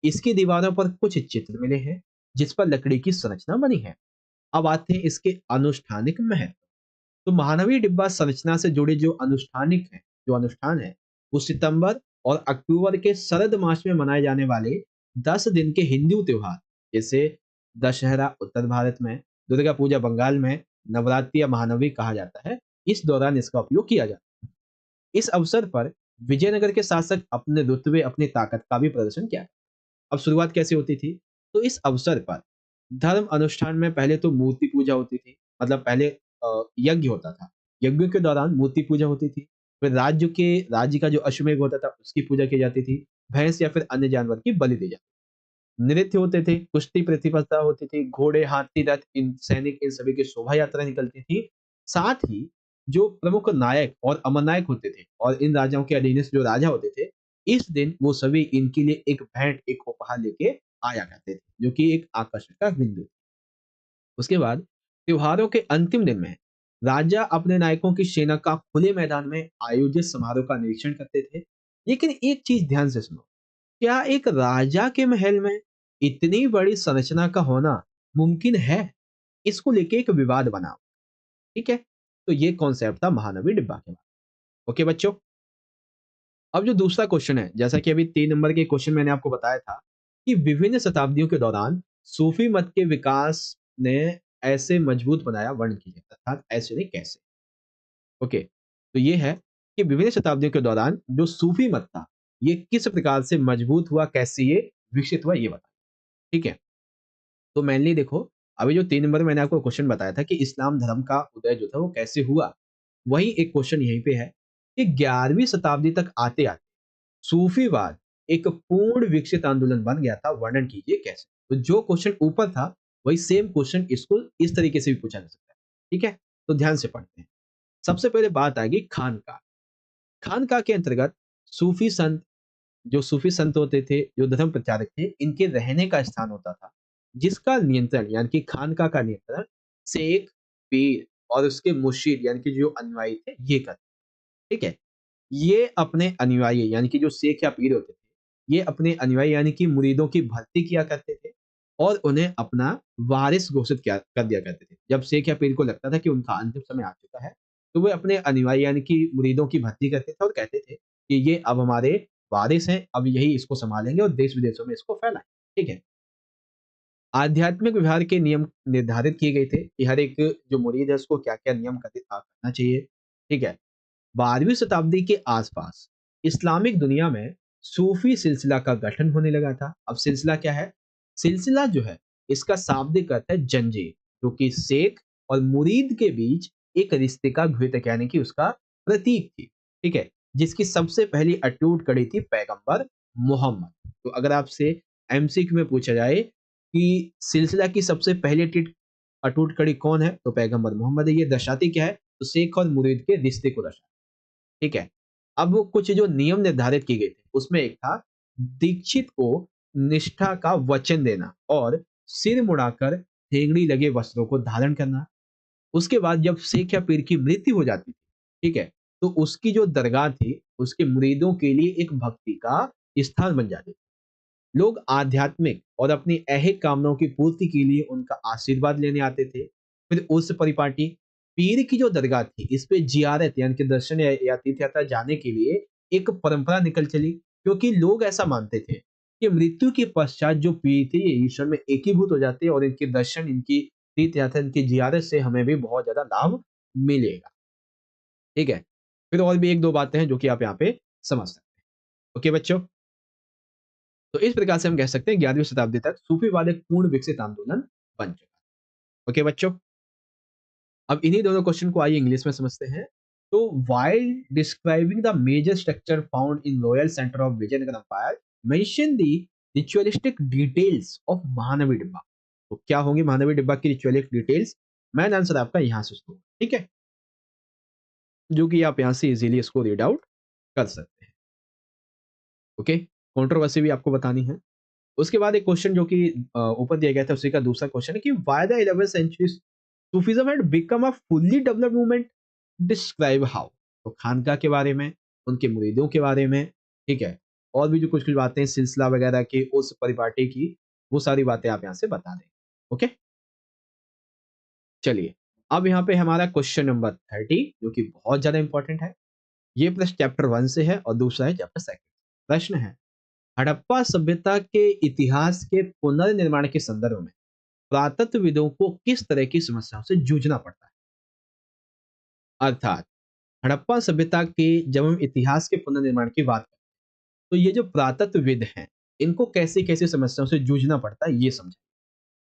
इसकी दीवारों पर कुछ चित्र मिले हैं, जिस पर लकड़ी की संरचना बनी है। अब आते हैं इसके अनुष्ठानिक महत्व। तो महानवी डिब्बा संरचना से जुड़े जो अनुष्ठानिक है, जो अनुष्ठान है, वो सितंबर और अक्टूबर के शरद मास में मनाए जाने वाले 10 दिन के हिंदू त्योहार, जैसे दशहरा उत्तर भारत में, दुर्गा पूजा बंगाल में, नवरात्रि या महानवी कहा जाता है, इस दौरान इसका उपयोग किया जाता है। इस अवसर पर विजयनगर के शासक अपने रुतबे, अपनी ताकत का भी प्रदर्शन किया। अब शुरुआत कैसे होती थी? तो इस अवसर पर धर्म अनुष्ठान में पहले तो मूर्ति पूजा होती थी। मतलब पहले यज्ञ होता था। यज्ञ के दौरान मूर्ति पूजा होती थी। फिर राज्य का जो अश्वमेध होता था, उसकी पूजा की जाती थी। भैंस या फिर अन्य जानवर की बलि दी जाती थी। नृत्य होते थे, कुश्ती प्रतिस्पर्धा होती थी, घोड़े, हाथी, रथ, इन सैनिक इन सभी की शोभा यात्रा निकलती थी। साथ ही जो प्रमुख नायक और अमरनायक होते थे और इन राजाओं के अधीनस्थ जो राजा होते थे, इस दिन वो सभी इनके लिए एक भेंट, एक उपहार लेके आया करते थे, जो कि एक आकर्षण का बिंदु था। उसके बाद त्योहारों के अंतिम दिन में राजा अपने नायकों की सेना का खुले मैदान में आयोजित समारोह का निरीक्षण करते थे। लेकिन एक चीज ध्यान से सुनो, क्या एक राजा के महल में इतनी बड़ी संरचना का होना मुमकिन है? इसको लेके एक विवाद बना। ठीक है, तो ये कॉन्सेप्ट था महानवी डिब्बा के बारे में। ओके बच्चों, अब जो दूसरा क्वेश्चन है, जैसा कि अभी 3 नंबर के क्वेश्चन मैंने आपको बताया था कि विभिन्न शताब्दियों के दौरान सूफी मत के विकास ने ऐसे मजबूत बनाया, वर्ण कीजिए, अर्थात ऐसे नहीं कैसे। ओके, तो ये है कि विभिन्न शताब्दियों के दौरान जो सूफी मत था, ये किस प्रकार से मजबूत हुआ, कैसे ये विकसित हुआ, ये बता। ठीक है, तो मेनली देखो, अभी जो 3 नंबर में मैंने आपको क्वेश्चन बताया था कि इस्लाम धर्म का उदय जो था वो कैसे हुआ, वही एक क्वेश्चन यहीं पे है कि 11वीं शताब्दी तक आते आते सूफीवाद एक पूर्ण विकसित आंदोलन बन गया था, वर्णन कीजिए कैसे। तो जो क्वेश्चन ऊपर था वही सेम क्वेश्चन इसको इस तरीके से भी पूछा जा सकता है। ठीक है, तो ध्यान से पढ़ते हैं। सबसे पहले बात आएगी खानका। खानका के अंतर्गत सूफी संत, जो सूफी संत होते थे, जो धर्म प्रचारक थे, इनके रहने का स्थान होता था, जिसका नियंत्रण यानी कि खानका का नियंत्रण शेख, पीर और उसके मुर्शिद यानी कि जो अनुयायी थे ये करते। ठीक है, ये अपने अनुयायी यानी कि जो शेख या पीर होते थे, ये अपने अनुयायी यानी कि मुरीदों की भर्ती किया करते थे और उन्हें अपना वारिस घोषित किया कर दिया करते थे। जब शेख या पीर को लगता था कि उनका अंतिम समय आ चुका है, तो वे अपने अनुयायी यानी कि मुरीदों की भर्ती करते थे और कहते थे कि ये अब हमारे वारिस हैं, अब यही इसको संभालेंगे और देश विदेशों में इसको फैलाएं। ठीक है, आध्यात्मिक व्यवहार के नियम निर्धारित किए गए थे कि हर एक जो मुरीद है उसको क्या क्या नियम करना चाहिए। ठीक है, 12वीं शताब्दी के आसपास इस्लामिक दुनिया में सूफी सिलसिला का गठन होने लगा था। अब सिलसिला क्या है? सिलसिला जो है, इसका शाब्दिक अर्थ है जंजीर, जो कि शेख और मुरीद के बीच एक रिश्ते का द्योतक यानी कि उसका प्रतीक थी। ठीक है, जिसकी सबसे पहली अटूट कड़ी थी पैगंबर मोहम्मद। तो अगर आपसे एमसीक्यू में पूछा जाए कि सिलसिला की सबसे पहली अटूट कड़ी कौन है, तो पैगंबर मोहम्मद है। ये दर्शाती क्या है? तो शेख और मुरीद के रिश्ते को दर्शाती। ठीक है, अब वो कुछ जो नियम निर्धारित किए गए थे, उसमें एक था दीक्षित को निष्ठा का वचन देना और सिर मुड़ाकर ठेंगड़ी लगे वस्त्रों को धारण करना। उसके बाद जब शेख या पीर की मृत्यु हो जाती थी, ठीक है, तो उसकी जो दरगाह थी, उसके मुरीदों के लिए एक भक्ति का स्थान बन जाती थी। लोग आध्यात्मिक और अपनी ऐहिक कामनाओं की पूर्ति के लिए उनका आशीर्वाद लेने आते थे। फिर उस परिपाटी पीर की जो दरगाह थी, इस पे जियारत यानी कि दर्शन या तीर्थ यात्रा जाने के लिए एक परंपरा निकल चली, क्योंकि लोग ऐसा मानते थे कि मृत्यु के पश्चात जो पीर थे ये ईश्वर में एकीभूत हो जाते हैं और इनके दर्शन, इनकी तीर्थ यात्रा, इनकी जियारत से हमें भी बहुत ज्यादा लाभ मिलेगा। ठीक है, फिर और भी एक दो बातें हैं जो कि आप यहाँ पे समझ सकते हैं। ओके बच्चों, तो इस प्रकार से हम कह सकते हैं 11वीं शताब्दी तक सूफीवाद एक पूर्ण विकसित आंदोलन बन चुका। ओके बच्चों, अब इन्हीं दोनों क्वेश्चन को आइए इंग्लिश में समझते हैं। तो while describing the major structure found in royal center of Vijayanagara Empire, mention the ritualistic details of महानवी डिब्बा। तो क्या होंगी महानवी डिब्बा की रिचुअलिक डिटेल्स? मैन आंसर आपका यहाँ से शुरू, ठीक है, जो कि आप यहाँ से इजीली इसको रीड आउट कर सकते हैं। ओके, कंट्रोवर्सी भी आपको बतानी है। उसके बाद एक क्वेश्चन जो कि ऊपर दिया गया था, उसी का दूसरा क्वेश्चन है कि why the 11th century Sufism had become a fully developed movement, describe how. तो खानका के बारे में, उनके मुरीदों के बारे में, ठीक है, और भी जो कुछ कुछ बातें सिलसिला वगैरह की, उस परिपाटी की, वो सारी बातें आप यहाँ से बता दें। ओके। चलिए, अब यहाँ पे हमारा क्वेश्चन नंबर 30 जो कि बहुत ज्यादा इंपॉर्टेंट है। ये प्रश्न चैप्टर 1 से है और दूसरा है चैप्टर 2। प्रश्न है, हड़प्पा सभ्यता के इतिहास के पुनर्निर्माण के संदर्भ में पुरातत्वविदों को किस तरह की समस्याओं से जूझना पड़ता है? अर्थात हड़प्पा सभ्यता के जब हम इतिहास के पुनर्निर्माण की बात करें, तो ये जो पुरातत्वविद हैं, इनको कैसे कैसे समस्याओं से जूझना पड़ता है ये समझें।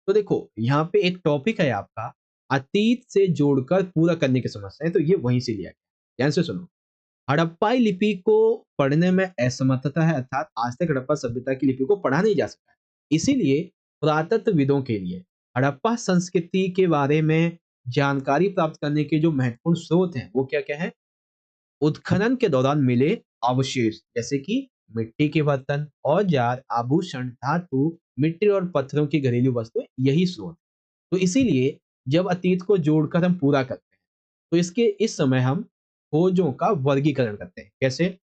तो देखो, यहाँ पे एक टॉपिक है आपका, अतीत से जोड़कर पूरा करने की समस्या है, तो ये वहीं से लिया गया। ध्यान से सुनो। हड़प्पाई लिपि को पढ़ने में असमर्थता है, अर्थात आज तक हड़प्पा सभ्यता की लिपि को पढ़ा नहीं जा सका है। इसीलिए पुरातत्वविदों के लिए हड़प्पा संस्कृति के बारे में जानकारी प्राप्त करने के जो महत्वपूर्ण स्रोत हैं, वो क्या क्या है? उत्खनन के दौरान मिले अवशेष, जैसे कि मिट्टी के बर्तन, औजार, आभूषण, धातु, मिट्टी और पत्थरों की घरेलू वस्तुएं, यही स्रोत। तो इसीलिए जब अतीत को जोड़कर हम पूरा करते हैं, तो इसके इस समय हम खोजों का वर्गीकरण करते हैं। कैसे?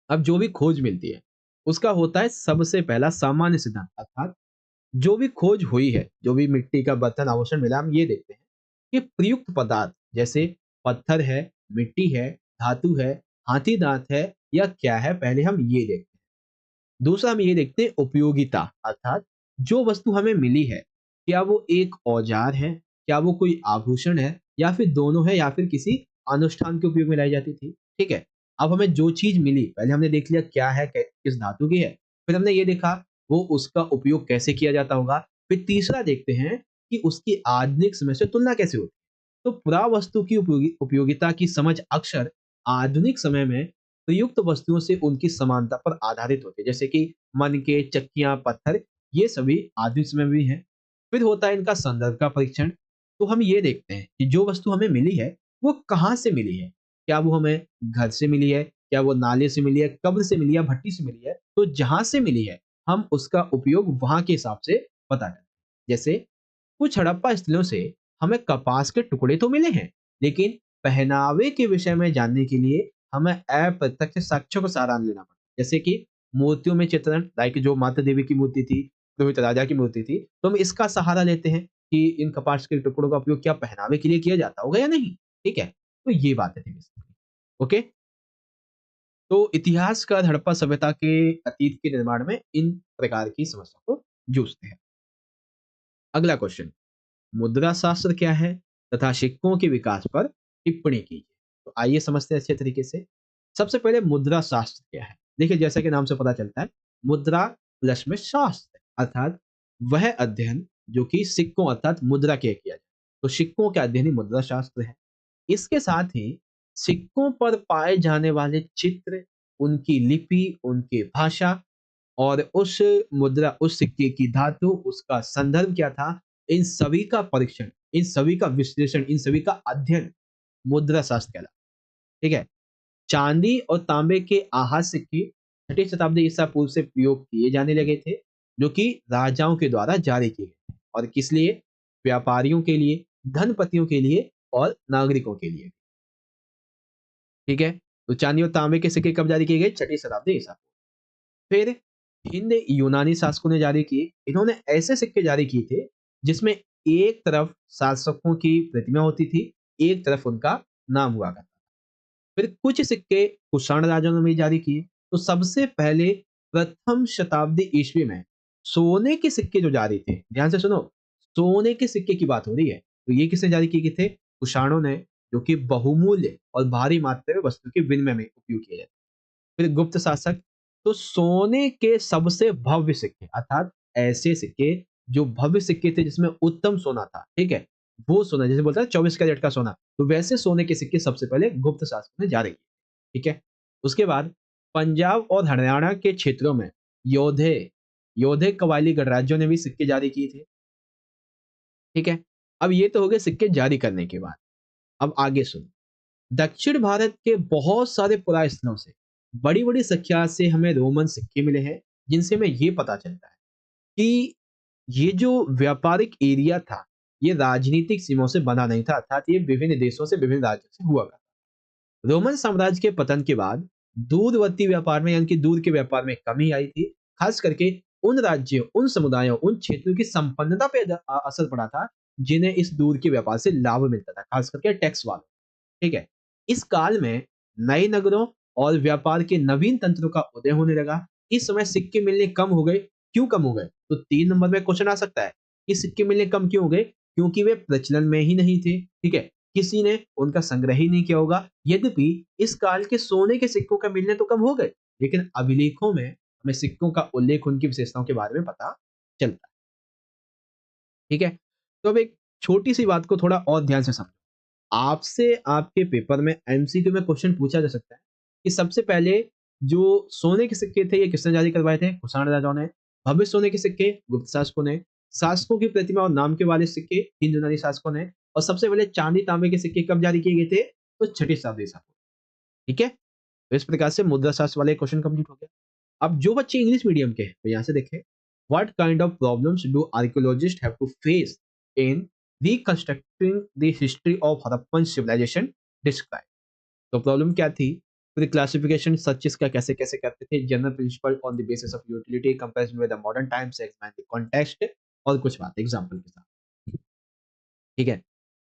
अब जो भी खोज मिलती है, उसका होता है सबसे पहला सामान्य सिद्धांत, अर्थात जो भी खोज हुई है, जो भी मिट्टी का बर्तन, आभूषण मिला, हम ये देखते हैं कि प्रयुक्त पदार्थ जैसे पत्थर है, मिट्टी है, धातु है, हाथी दांत है या क्या है, पहले हम ये देखते हैं। दूसरा हम ये देखते हैं उपयोगिता, अर्थात जो वस्तु हमें मिली है, क्या वो एक औजार है, क्या वो कोई आभूषण है, या फिर दोनों है, या फिर किसी अनुष्ठान के उपयोग में लाई जाती थी। ठीक है, अब हमें जो चीज मिली, पहले हमने देख लिया क्या है, किस धातु की है, फिर हमने ये देखा वो उसका उपयोग कैसे किया जाता होगा, फिर तीसरा देखते हैं कि उसकी आधुनिक समय से तुलना कैसे होती है। तो पुरावस्तु की उपयोगिता की समझ अक्सर आधुनिक समय में प्रयुक्त वस्तुओं से उनकी समानता पर आधारित होती है, जैसे कि मन के चक्कियां, पत्थर, ये सभी आधुनिक समय में भी हैं। फिर होता है इनका संदर्भ का परीक्षण। तो हम ये देखते हैं कि जो वस्तु हमें मिली है, वो कहाँ से मिली है, क्या वो हमें घर से मिली है, क्या वो नाले से मिली है, कब्र से मिली है, भट्टी से मिली है। तो जहां से मिली है, हम उसका उपयोग वहां के हिसाब से पता करें। जैसे कुछ हड़प्पा स्थलों से हमें कपास के टुकड़े तो मिले हैं, लेकिन पहनावे के विषय में जानने के लिए हमें अप्रत्यक्ष साक्ष्यों का सहारा लेना पड़ता है। जैसे कि मूर्तियों में चित्रण, लाइक जो माता देवी की मूर्ति थी, रोहित राजा की मूर्ति थी, तो हम इसका सहारा लेते हैं कि इन कपास के टुकड़ों का उपयोग क्या पहनावे के लिए किया जाता होगा या नहीं। ठीक है, तो ये बात है थी। ओके, तो इतिहासकार हड़प्पा सभ्यता के अतीत के निर्माण में इन प्रकार की समस्या को जूझते हैं। अगला क्वेश्चन, मुद्रा शास्त्र क्या है तथा सिक्कों के विकास पर टिप्पणी कीजिए। तो आइए समझते हैं अच्छे तरीके से। सबसे पहले मुद्रा शास्त्र क्या है? देखिए, जैसा कि नाम से पता चलता है, मुद्रा प्लस में शास्त्र, अर्थात वह अध्ययन जो कि सिक्कों अर्थात मुद्रा के किया जाए। तो सिक्कों का अध्ययन ही मुद्रा शास्त्र है। इसके साथ ही सिक्कों पर पाए जाने वाले चित्र, उनकी लिपि, उनकी भाषा और उस मुद्रा, उस सिक्के की धातु, उसका संदर्भ क्या था, इन सभी का परीक्षण, इन सभी का विश्लेषण, इन सभी का अध्ययन मुद्रा शास्त्र कहलाता है। ठीक है, चांदी और तांबे के आहत सिक्के 6ठी शताब्दी ईसा पूर्व से प्रयोग किए जाने लगे थे, जो कि राजाओं के द्वारा जारी किए गए थे। और किस लिए? व्यापारियों के लिए, धनपतियों के लिए और नागरिकों के लिए। ठीक है, तो चांदी और तांबे के सिक्के कब जारी किए गए? 6ठी शताब्दी ईसा पूर्व। फिर हिंद यूनानी शासकों ने जारी किए। इन्होंने ऐसे सिक्के जारी किए थे जिसमें एक तरफ शासकों की प्रतिमा होती थी, एक तरफ उनका नाम हुआ करता। फिर कुछ सिक्के कुषाण राजाओं ने भी जारी किए। तो सबसे पहले प्रथम शताब्दी ईस्वी में सोने के सिक्के जो जारी थे, ध्यान से सुनो, सोने के सिक्के की बात हो रही है। तो ये किसने जारी किए थे? कुषाणों ने, जो कि बहुमूल्य और भारी मात्रा में वस्तु के विनिमय में उपयोग किए जाते। फिर गुप्त शासक, तो सोने के सबसे भव्य सिक्के, अर्थात ऐसे सिक्के जो भव्य सिक्के थे जिसमें उत्तम सोना था, ठीक है, वो सोना, जैसे बोलता है 24 कैरेट का सोना, तो वैसे सोने के सिक्के सबसे पहले गुप्त शासकों ने जारी किए। ठीक है, उसके बाद पंजाब और हरियाणा के क्षेत्रों में योधे योधे कबायली गणराज्यों ने भी सिक्के जारी किए थे। ठीक है, अब ये तो हो गए सिक्के जारी करने के बाद। अब आगे सुनो, दक्षिण भारत के बहुत सारे पुरास्थलों से बड़ी-बड़ी संख्या से हमें रोमन सिक्के मिले हैं, जिनसे हमें ये पता चलता है कि ये जो व्यापारिक एरिया था, ये राजनीतिक सीमाओं से बना नहीं था, अर्थात ये विभिन्न देशों से, विभिन्न राज्यों से हुआ करता था। रोमन साम्राज्य के पतन के बाद दूरवर्ती व्यापार में, यानी कि दूर के व्यापार में कमी आई थी, खास करके उन राज्यों, उन समुदायों, उन क्षेत्रों की संपन्नता पे असर पड़ा था जिन्हें इस दूर के व्यापार से लाभ मिलता था, खास करके टैक्स वालों। ठीक है। इस काल में नए नगरों और व्यापार के नवीन तंत्रों का उदय होने लगा। इस समय सिक्के मिलने कम हो गए। क्यों कम हो गए? तो 3 नंबर में क्वेश्चन आ सकता है कि सिक्के मिलने कम क्यों हो गए? क्योंकि वे प्रचलन में ही नहीं थे। ठीक है। किसी ने उनका संग्रह ही नहीं किया होगा। यद्यपि इस काल के सोने के सिक्कों का मिलने तो कम हो गए, लेकिन अभिलेखों में हमें सिक्कों का उल्लेख, उनकी विशेषताओं के बारे में पता चलता है। ठीक है। तो अब एक छोटी सी बात को थोड़ा और ध्यान से समझो। आपसे आपके पेपर में एमसीक्यू में क्वेश्चन पूछा जा सकता है कि सबसे पहले जो सोने के सिक्के थे ये किसने जारी करवाए थे? कुषाण राजाओं ने। भविष्य सोने के सिक्के गुप्त शासकों ने। शासकों की प्रतिमा और नाम के वाले सिक्के हिंद यूनानी शासकों ने। और सबसे पहले चांदी तांबे के सिक्के कब जारी किए गए थे? तो छठी शताब्दी ईसा पूर्व। ठीक है। तो इस प्रकार से मुद्रा शास्त्र वाले क्वेश्चन कंप्लीट हो गया। अब जो बच्चे इंग्लिश मीडियम के हैं तो यहाँ से देखें, what kind of problems do archaeologist have to face in reconstructing the history of Harappan civilisation describe. तो प्रॉब्लम क्या थी? फिर क्लासिफिकेशन सर्चेस का कैसे कैसे करते थे, general principle on the basis of utility comparison with the modern times, explain the context, और कुछ बात एग्जांपल के साथ। ठीक है।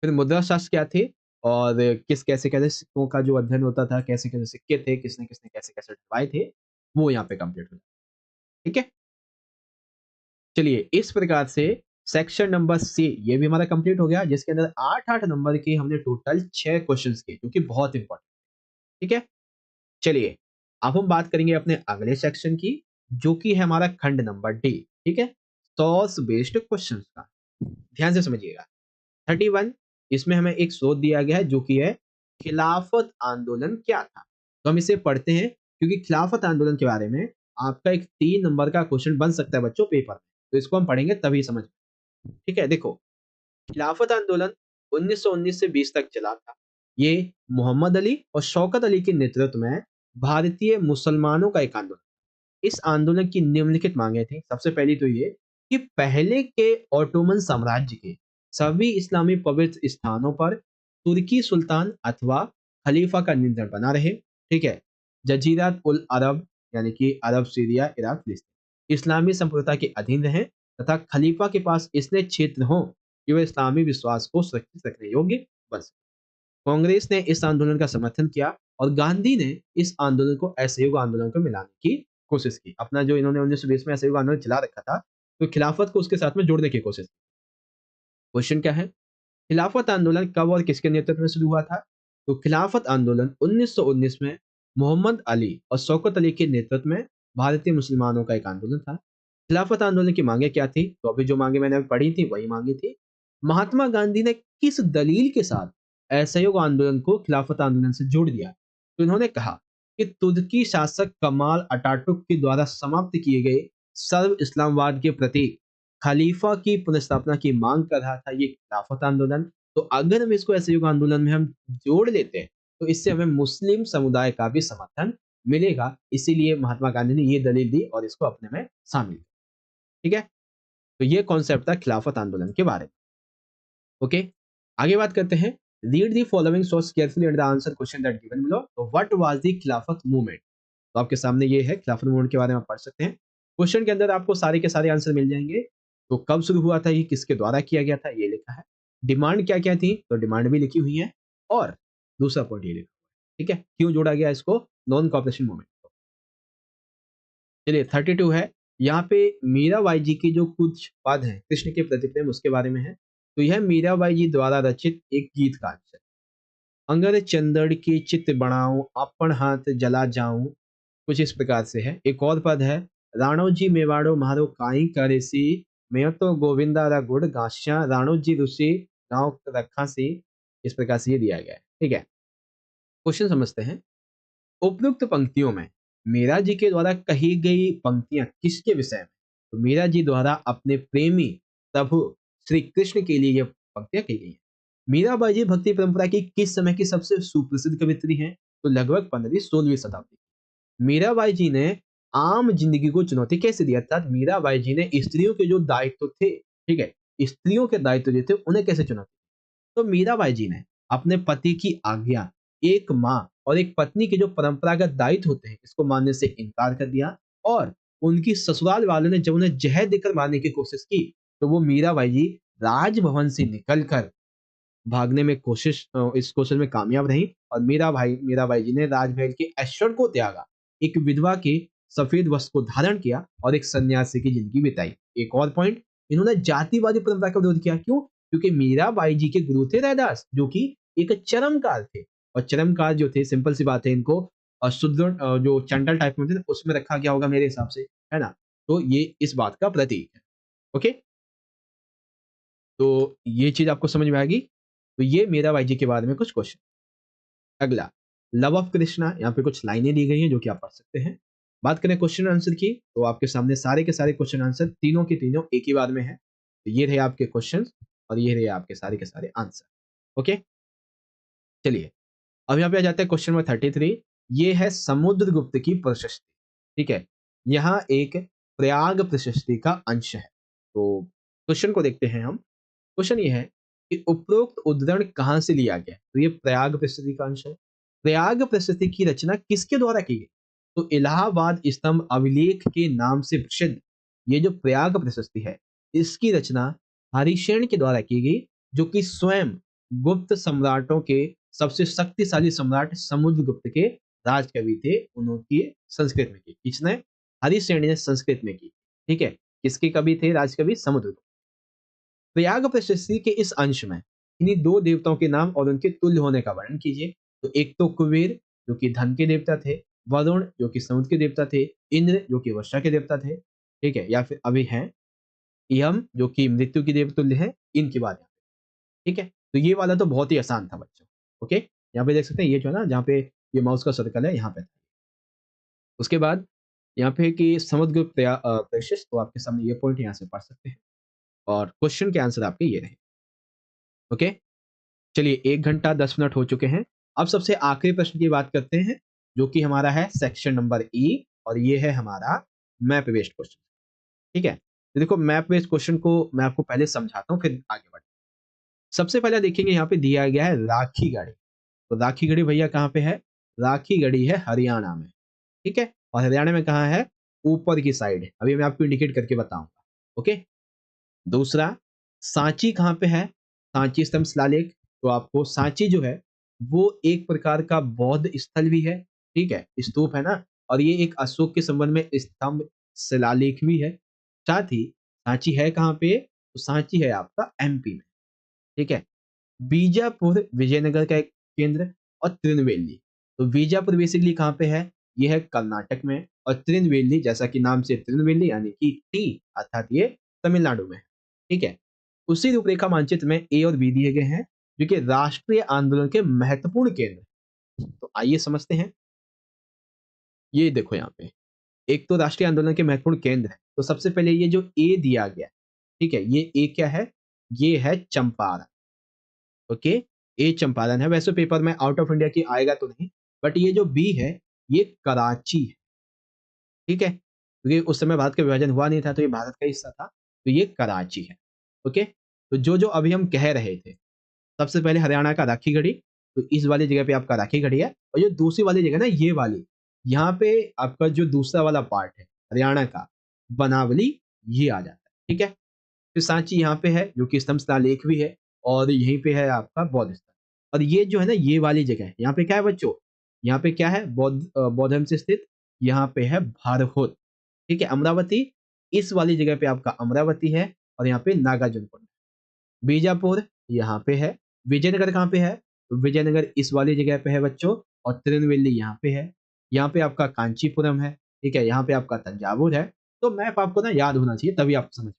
फिर मुद्रा शास्त्र क्या थे और किस कैसे कैसे सिक्कों का जो अध्ययन होता था, कैसे कैसे सिक्के थे, किसने किसने कैसे कैसे डलवाए थे, वो यहाँ पे कंप्लीट हो जाए। ठीक है। चलिए इस प्रकार से सेक्शन नंबर सी ये भी हमारा कंप्लीट हो गया, जिसके अंदर 8-8 नंबर के हमने टोटल 6 क्वेश्चंस किए, जो कि बहुत इंपॉर्टेंट। ठीक है। चलिए अब हम बात करेंगे अपने अगले सेक्शन की, जो कि है हमारा खंड नंबर डी। ठीक है। सोर्स बेस्ड क्वेश्चंस का ध्यान से समझिएगा। 31 इसमें हमें एक शोध दिया गया है, जो कि है खिलाफत आंदोलन क्या था। तो हम इसे पढ़ते हैं, क्योंकि खिलाफत आंदोलन के बारे में आपका एक 3 नंबर का क्वेश्चन बन सकता है बच्चों पेपर में। तो इसको हम पढ़ेंगे तभी समझ में। ठीक है। देखो, खिलाफत आंदोलन 1919 से 20 तक चला था। ये मोहम्मद अली और शौकत अली के नेतृत्व में भारतीय मुसलमानों का एक आंदोलन। इस आंदोलन की निम्नलिखित मांगे थी। सबसे पहली तो ये कि पहले के ऑटोमन साम्राज्य के सभी इस्लामी पवित्र स्थानों पर तुर्की सुल्तान अथवा खलीफा का नियंत्रण बना रहे। ठीक है। जजीरत उल अरब यानी कि अरब, सीरिया, इराक, फिलिस्तीन इस्लामी संप्रभुता के अधीन रहे, तथा खलीफा के पास इसने क्षेत्र हो कि वह इस्लामी विश्वास को सुरक्षित रखने योग्य बन सके। कांग्रेस ने इस आंदोलन का समर्थन किया और गांधी ने इस आंदोलन को असहयोग आंदोलन को मिलाने की कोशिश की। अपना जो इन्होंने 1920 में असहयोग आंदोलन चला रखा था, तो खिलाफत को उसके साथ में जोड़ने की कोशिश की। क्वेश्चन क्या है? खिलाफत आंदोलन कब और किसके नेतृत्व में शुरू हुआ था? तो खिलाफत आंदोलन 1919 में मोहम्मद अली और शौकत अली के नेतृत्व में भारतीय मुसलमानों का एक आंदोलन था। खिलाफत आंदोलन की मांगे क्या थी? तो अभी जो मांगे मैंने अभी पढ़ी थी वही मांगे थी। महात्मा गांधी ने किस दलील के साथ असहयोग आंदोलन को खिलाफत आंदोलन से जोड़ दिया? तो इन्होंने कहा कि तुर्की शासक कमाल अटाटुर्क के द्वारा समाप्त किए गए सर्व इस्लामवाद के प्रतीक खलीफा की पुनर्स्थापना की मांग कर रहा था ये खिलाफत आंदोलन। तो अगर हम इसको असहयोग आंदोलन में हम जोड़ लेते हैं, तो इससे हमें मुस्लिम समुदाय का भी समर्थन मिलेगा। इसीलिए महात्मा गांधी ने ये दलील दी और इसको अपने में शामिल किया। ठीक है। तो ये कॉन्सेप्ट था खिलाफत आंदोलन के बारे में। ओके। आगे बात करते हैं। Read the following source carefully and the answer question that given below. तो व्हाट वाज द खिलाफत मूवमेंट? तो आपके सामने ये है, खिलाफत मूवमेंट के बारे में आप पढ़ सकते हैं। क्वेश्चन के अंदर आपको सारे के सारे आंसर मिल जाएंगे। तो कब शुरू हुआ था, ये किसके द्वारा किया गया था, ये लिखा है। डिमांड क्या क्या थी, तो डिमांड भी लिखी हुई है। और दूसरा पॉइंट ये लिखा हुआ है। ठीक है। क्यों जोड़ा गया इसको नॉन कॉपरेशन मूवमेंट को? चलिए 32 है। यहाँ पे मीराबाई जी की जो कुछ पद हैं कृष्ण के प्रति प्रेम, उसके बारे में है। तो यह मीराबाई जी द्वारा रचित एक गीत का अंश है। अंगर चंदड़ की चित बनाऊं अपन हाथ जला जाऊं, कुछ इस प्रकार से है। एक और पद है, राणो जी मेवाड़ो मारो काई करेसी, मैं तो गोविंदा रा गुड़ गाश्या राणो जी ऋषि गाँव रखा सी। इस प्रकार से ये दिया गया है। ठीक है। क्वेश्चन समझते हैं। उपयुक्त पंक्तियों में मीरा जी के द्वारा कही गई पंक्तियां किसके विषय में? तो मीरा जी द्वारा अपने प्रेमी प्रभु श्री कृष्ण के लिए ये पंक्तियां कही गई हैं। मीराबाई जी भक्ति परंपरा की किस समय की सबसे सुप्रसिद्ध कवित्री हैं? तो लगभग 15वीं-16वीं शताब्दी। मीराबाई जी ने आम जिंदगी को चुनौती कैसे दी? अर्थात मीराबाई जी ने स्त्रियों के जो दायित्व थे, ठीक है, स्त्रियों के दायित्व जो थे उन्हें कैसे चुनौती? तो मीराबाई जी ने अपने पति की आज्ञा, एक माँ और एक पत्नी के जो परंपरागत दायित्व होते हैं इसको मानने से इनकार कर दिया। और उनकी ससुराल वालों ने जब उन्हें जहर देकर मारने की कोशिश की, तो वो मीराबाई जी राजभवन से निकलकर भागने में इस क्वेश्चन में कामयाब रही और मीराबाई जी ने राजमहल के ऐश्वर्य को त्यागा, एक विधवा के सफेद वस्त्र को धारण किया और एक सन्यासी की जिंदगी बिताई। एक और पॉइंट, इन्होंने जातिवादी परंपरा का विरोध किया। क्यों? क्योंकि मीराबाई जी के गुरु थे रैदास, जो कि एक चरमकार थे, और चरमकार जो थे, सिंपल सी बात है, इनको सुदृढ़ जो चंडल टाइप में थे उसमें रखा गया होगा मेरे हिसाब से, है ना। तो ये इस बात का प्रतीक है। ओके, तो ये चीज आपको समझ में आएगी। तो ये मीराबाई जी के बारे में कुछ क्वेश्चन। अगला, लव ऑफ कृष्णा, यहाँ पे कुछ लाइनें दी गई हैं जो कि आप पढ़ सकते हैं। बात करें क्वेश्चन आंसर की, तो आपके सामने सारे के सारे क्वेश्चन आंसर तीनों के तीनों एक ही बार में है। तो ये रहे आपके क्वेश्चन और ये रहे आपके सारे के सारे आंसर। ओके, चलिए अब यहाँ पे आ जाता है क्वेश्चन नंबर 33। ये है समुद्रगुप्त की प्रशस्ति। ठीक है, यहाँ एक प्रयाग प्रशस्ति का अंश है। तो क्वेश्चन को देखते हैं हम। क्वेश्चन ये है कि उपरोक्त उद्धरण कहाँ से लिया गया है? तो ये प्रयाग प्रशस्ति का अंश है। प्रयाग प्रशस्ति की रचना किसके द्वारा की गई? तो इलाहाबाद स्तंभ अभिलेख के नाम से प्रसिद्ध ये जो प्रयाग प्रशस्ति है, इसकी रचना हरिशेन के द्वारा की गई, जो कि स्वयं गुप्त सम्राटों के सबसे शक्तिशाली सम्राट समुद्रगुप्त के राजकवि थे। उन्होंने संस्कृत में की, किसने? हरिशेन ने संस्कृत में की। ठीक है, किसके कवि थे? राजकवि समुद्रगुप्त। प्रयाग प्रशस्ति के इस अंश में इन्हीं दो देवताओं के नाम और उनके तुल्य होने का वर्णन कीजिए। तो एक तो कुबेर जो कि धन के देवता थे, वरुण जो कि समुद्र के देवता थे, इंद्र जो कि वर्षा के देवता थे। ठीक है, या फिर अभी हैं यम जो कि मृत्यु की देवतुल्य है। इनकी बात। ठीक है, तो ये वाला तो बहुत ही आसान था बच्चों। ओके, यहाँ पे देख सकते हैं, ये जो है ना, जहाँ पे ये माउस का सर्कल है, यहाँ पे। उसके बाद यहाँ पे कि समुद्र प्रशस्त, तो आपके सामने ये पॉइंट यहाँ से पढ़ सकते हैं और क्वेश्चन के आंसर आपके ये रहे। ओके, चलिए 1 घंटा 10 मिनट हो चुके हैं। अब सबसे आखिरी प्रश्न की बात करते हैं, जो कि हमारा है सेक्शन नंबर ई, और ये है हमारा मैप बेस्ड क्वेश्चन। ठीक है, तो देखो मैप बेस्ड क्वेश्चन को मैं आपको पहले समझाता हूँ, फिर आगे बढ़ते। सबसे पहले देखेंगे, यहाँ पे दिया गया है राखी गढ़ी। तो राखी गढ़ी भैया कहाँ पे है? राखी गढ़ी है हरियाणा में। ठीक है, और हरियाणा में कहाँ है? ऊपर की साइड। अभी मैं आपको इंडिकेट करके बताऊंगा। ओके, दूसरा, सांची कहाँ पे है? सांची स्तंभ शिलालेख। तो आपको सांची जो है वो एक प्रकार का बौद्ध स्थल भी है। ठीक है, स्तूप है ना, और ये एक अशोक के संबंध में स्तंभ शिलालेख भी है। साथ ही सांची है कहाँ पे? तो सांची है आपका एमपी में। ठीक है, बीजापुर विजयनगर का एक केंद्र, और त्रिनवेली। तो बीजापुर बेसिकली कहाँ पे है? ये है कर्नाटक में, और त्रिनवेली जैसा कि नाम से त्रिनवेली यानी कि टी अर्थात ये तमिलनाडु में है। ठीक है, उसी रूपरेखा मानचित्र में ए और बी दिए गए हैं, जो कि राष्ट्रीय आंदोलन के महत्वपूर्ण केंद्र हैं। तो आइए समझते हैं। ये देखो यहाँ पे, एक तो राष्ट्रीय आंदोलन के महत्वपूर्ण केंद्र है। तो सबसे पहले ये जो ए दिया गया, ठीक है, ये ए क्या है? ये है चंपारण। ओके, ए चंपारण है। वैसे पेपर में आउट ऑफ इंडिया की आएगा तो नहीं, बट ये जो बी है ये कराची है। ठीक है, क्योंकि उस समय भारत का विभाजन हुआ नहीं था, तो ये भारत का हिस्सा था, तो ये कराची है। ओके, तो जो अभी हम कह रहे थे, सबसे पहले हरियाणा का राखीगढ़ी, तो इस वाली जगह पे आपका राखीगढ़ी है। और जो दूसरी वाली जगह ना, ये वाली, यहाँ पे आपका जो दूसरा वाला पार्ट है हरियाणा का, बनावली, ये आ जाता है। ठीक है, फिर सांची यहाँ पे है, जो कि स्तंभ शिलालेख भी है, और यहीं पे है आपका बौद्ध स्थल। और ये जो है ना, ये वाली जगह है, यहाँ पे क्या है बच्चों? यहाँ पे क्या है? बौद्धम से स्थित यहाँ पे है भारहोद। ठीक है, अमरावती, इस वाली जगह पे आपका अमरावती है, और यहाँ पे नागार्जुन। बीजापुर यहाँ पे है। विजयनगर कहाँ पे है? तो विजयनगर इस वाली जगह पे है बच्चों, और तिरुनेलवेली यहाँ पे है। यहाँ पे आपका कांचीपुरम है। ठीक है, यहाँ पे आपका तंजावुर है। तो मैप आपको ना याद होना चाहिए, तभी आप समझ पाए।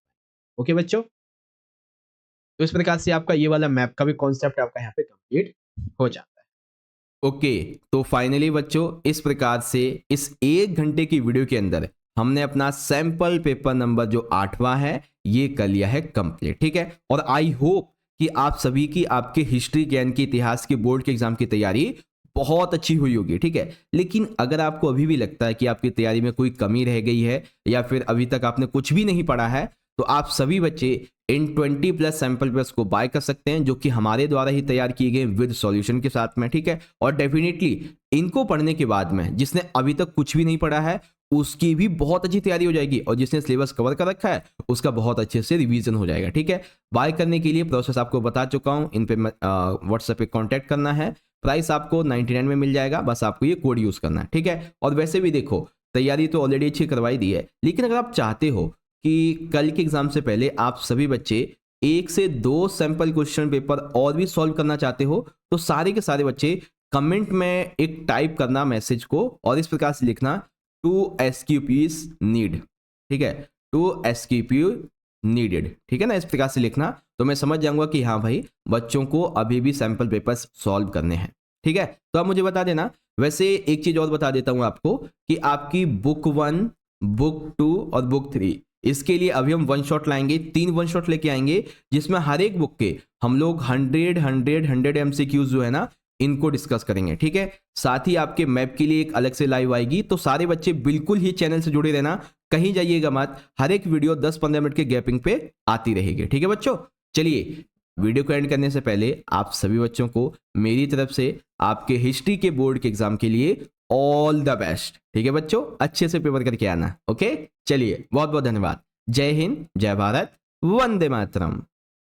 ओके बच्चों, तो इस प्रकार से आपका ये वाला मैप का भी कॉन्सेप्ट आपका यहाँ पे कंप्लीट हो जाता है। ओके, तो फाइनली बच्चों इस प्रकार से इस 1 घंटे की वीडियो के अंदर हमने अपना सैंपल पेपर नंबर जो 8वां है ये कर लिया है कंप्लीट। ठीक है, और आई होप कि आप सभी की आपके हिस्ट्री ज्ञान के इतिहास के बोर्ड के एग्जाम की तैयारी बहुत अच्छी हुई होगी। ठीक है, लेकिन अगर आपको अभी भी लगता है कि आपकी तैयारी में कोई कमी रह गई है, या फिर अभी तक आपने कुछ भी नहीं पढ़ा है, तो आप सभी बच्चे इन 20+ सैंपल पेपर्स को बाय कर सकते हैं, जो कि हमारे द्वारा ही तैयार किए गए विद सॉल्यूशन के साथ में। ठीक है, और डेफिनेटली इनको पढ़ने के बाद में जिसने अभी तक कुछ भी नहीं पढ़ा है, उसकी भी बहुत अच्छी तैयारी हो जाएगी और जिसने सिलेबस कवर कर रखा है उसका बहुत अच्छे से रिवीजन हो जाएगा। ठीक है, बाय करने के लिए प्रोसेस आपको बता चुका हूं, इन पे व्हाट्सएप पे कांटेक्ट करना है। प्राइस आपको 99 में मिल जाएगा, बस आपको ये कोड यूज करना है। ठीक है, और वैसे भी देखो तैयारी तो ऑलरेडी अच्छी करवाई दी है, लेकिन अगर आप चाहते हो कि कल के एग्जाम से पहले आप सभी बच्चे 1 से 2 सैंपल क्वेश्चन पेपर और भी सॉल्व करना चाहते हो तो सारे के सारे बच्चे कमेंट में एक टाइप करना मैसेज को और इस प्रकार से लिखना 2 SQPs नीड। ठीक है, 2 SQP नीडेड। ठीक है ना, इस प्रकार से लिखना तो मैं समझ जाऊंगा कि हाँ भाई बच्चों को अभी भी सैंपल पेपर्स सॉल्व करने हैं। ठीक है, तो आप मुझे बता देना। वैसे एक चीज और बता देता हूं आपको कि आपकी बुक 1, बुक 2 और बुक 3 इसके लिए अभी हम वन शॉट लाएंगे, 3 वन शॉट लेके आएंगे जिसमें हर एक बुक के हम लोग 100 MCQs जो है ना इनको डिस्कस करेंगे। ठीक है, साथ ही आपके मैप के लिए एक अलग से लाइव आएगी, तो सारे बच्चे बिल्कुल ही चैनल से जुड़े रहना, कहीं जाइएगा मत। हर एक वीडियो 10-15 मिनट के गैपिंग पे आती रहेगी। ठीक है बच्चों, चलिए वीडियो को एंड करने से पहले आप सभी बच्चों को मेरी तरफ से आपके हिस्ट्री के बोर्ड के एग्जाम के लिए ऑल द बेस्ट। ठीक है बच्चों, अच्छे से पेपर करके आना। ओके, चलिए बहुत बहुत धन्यवाद। जय हिंद, जय भारत, वंदे मातरम।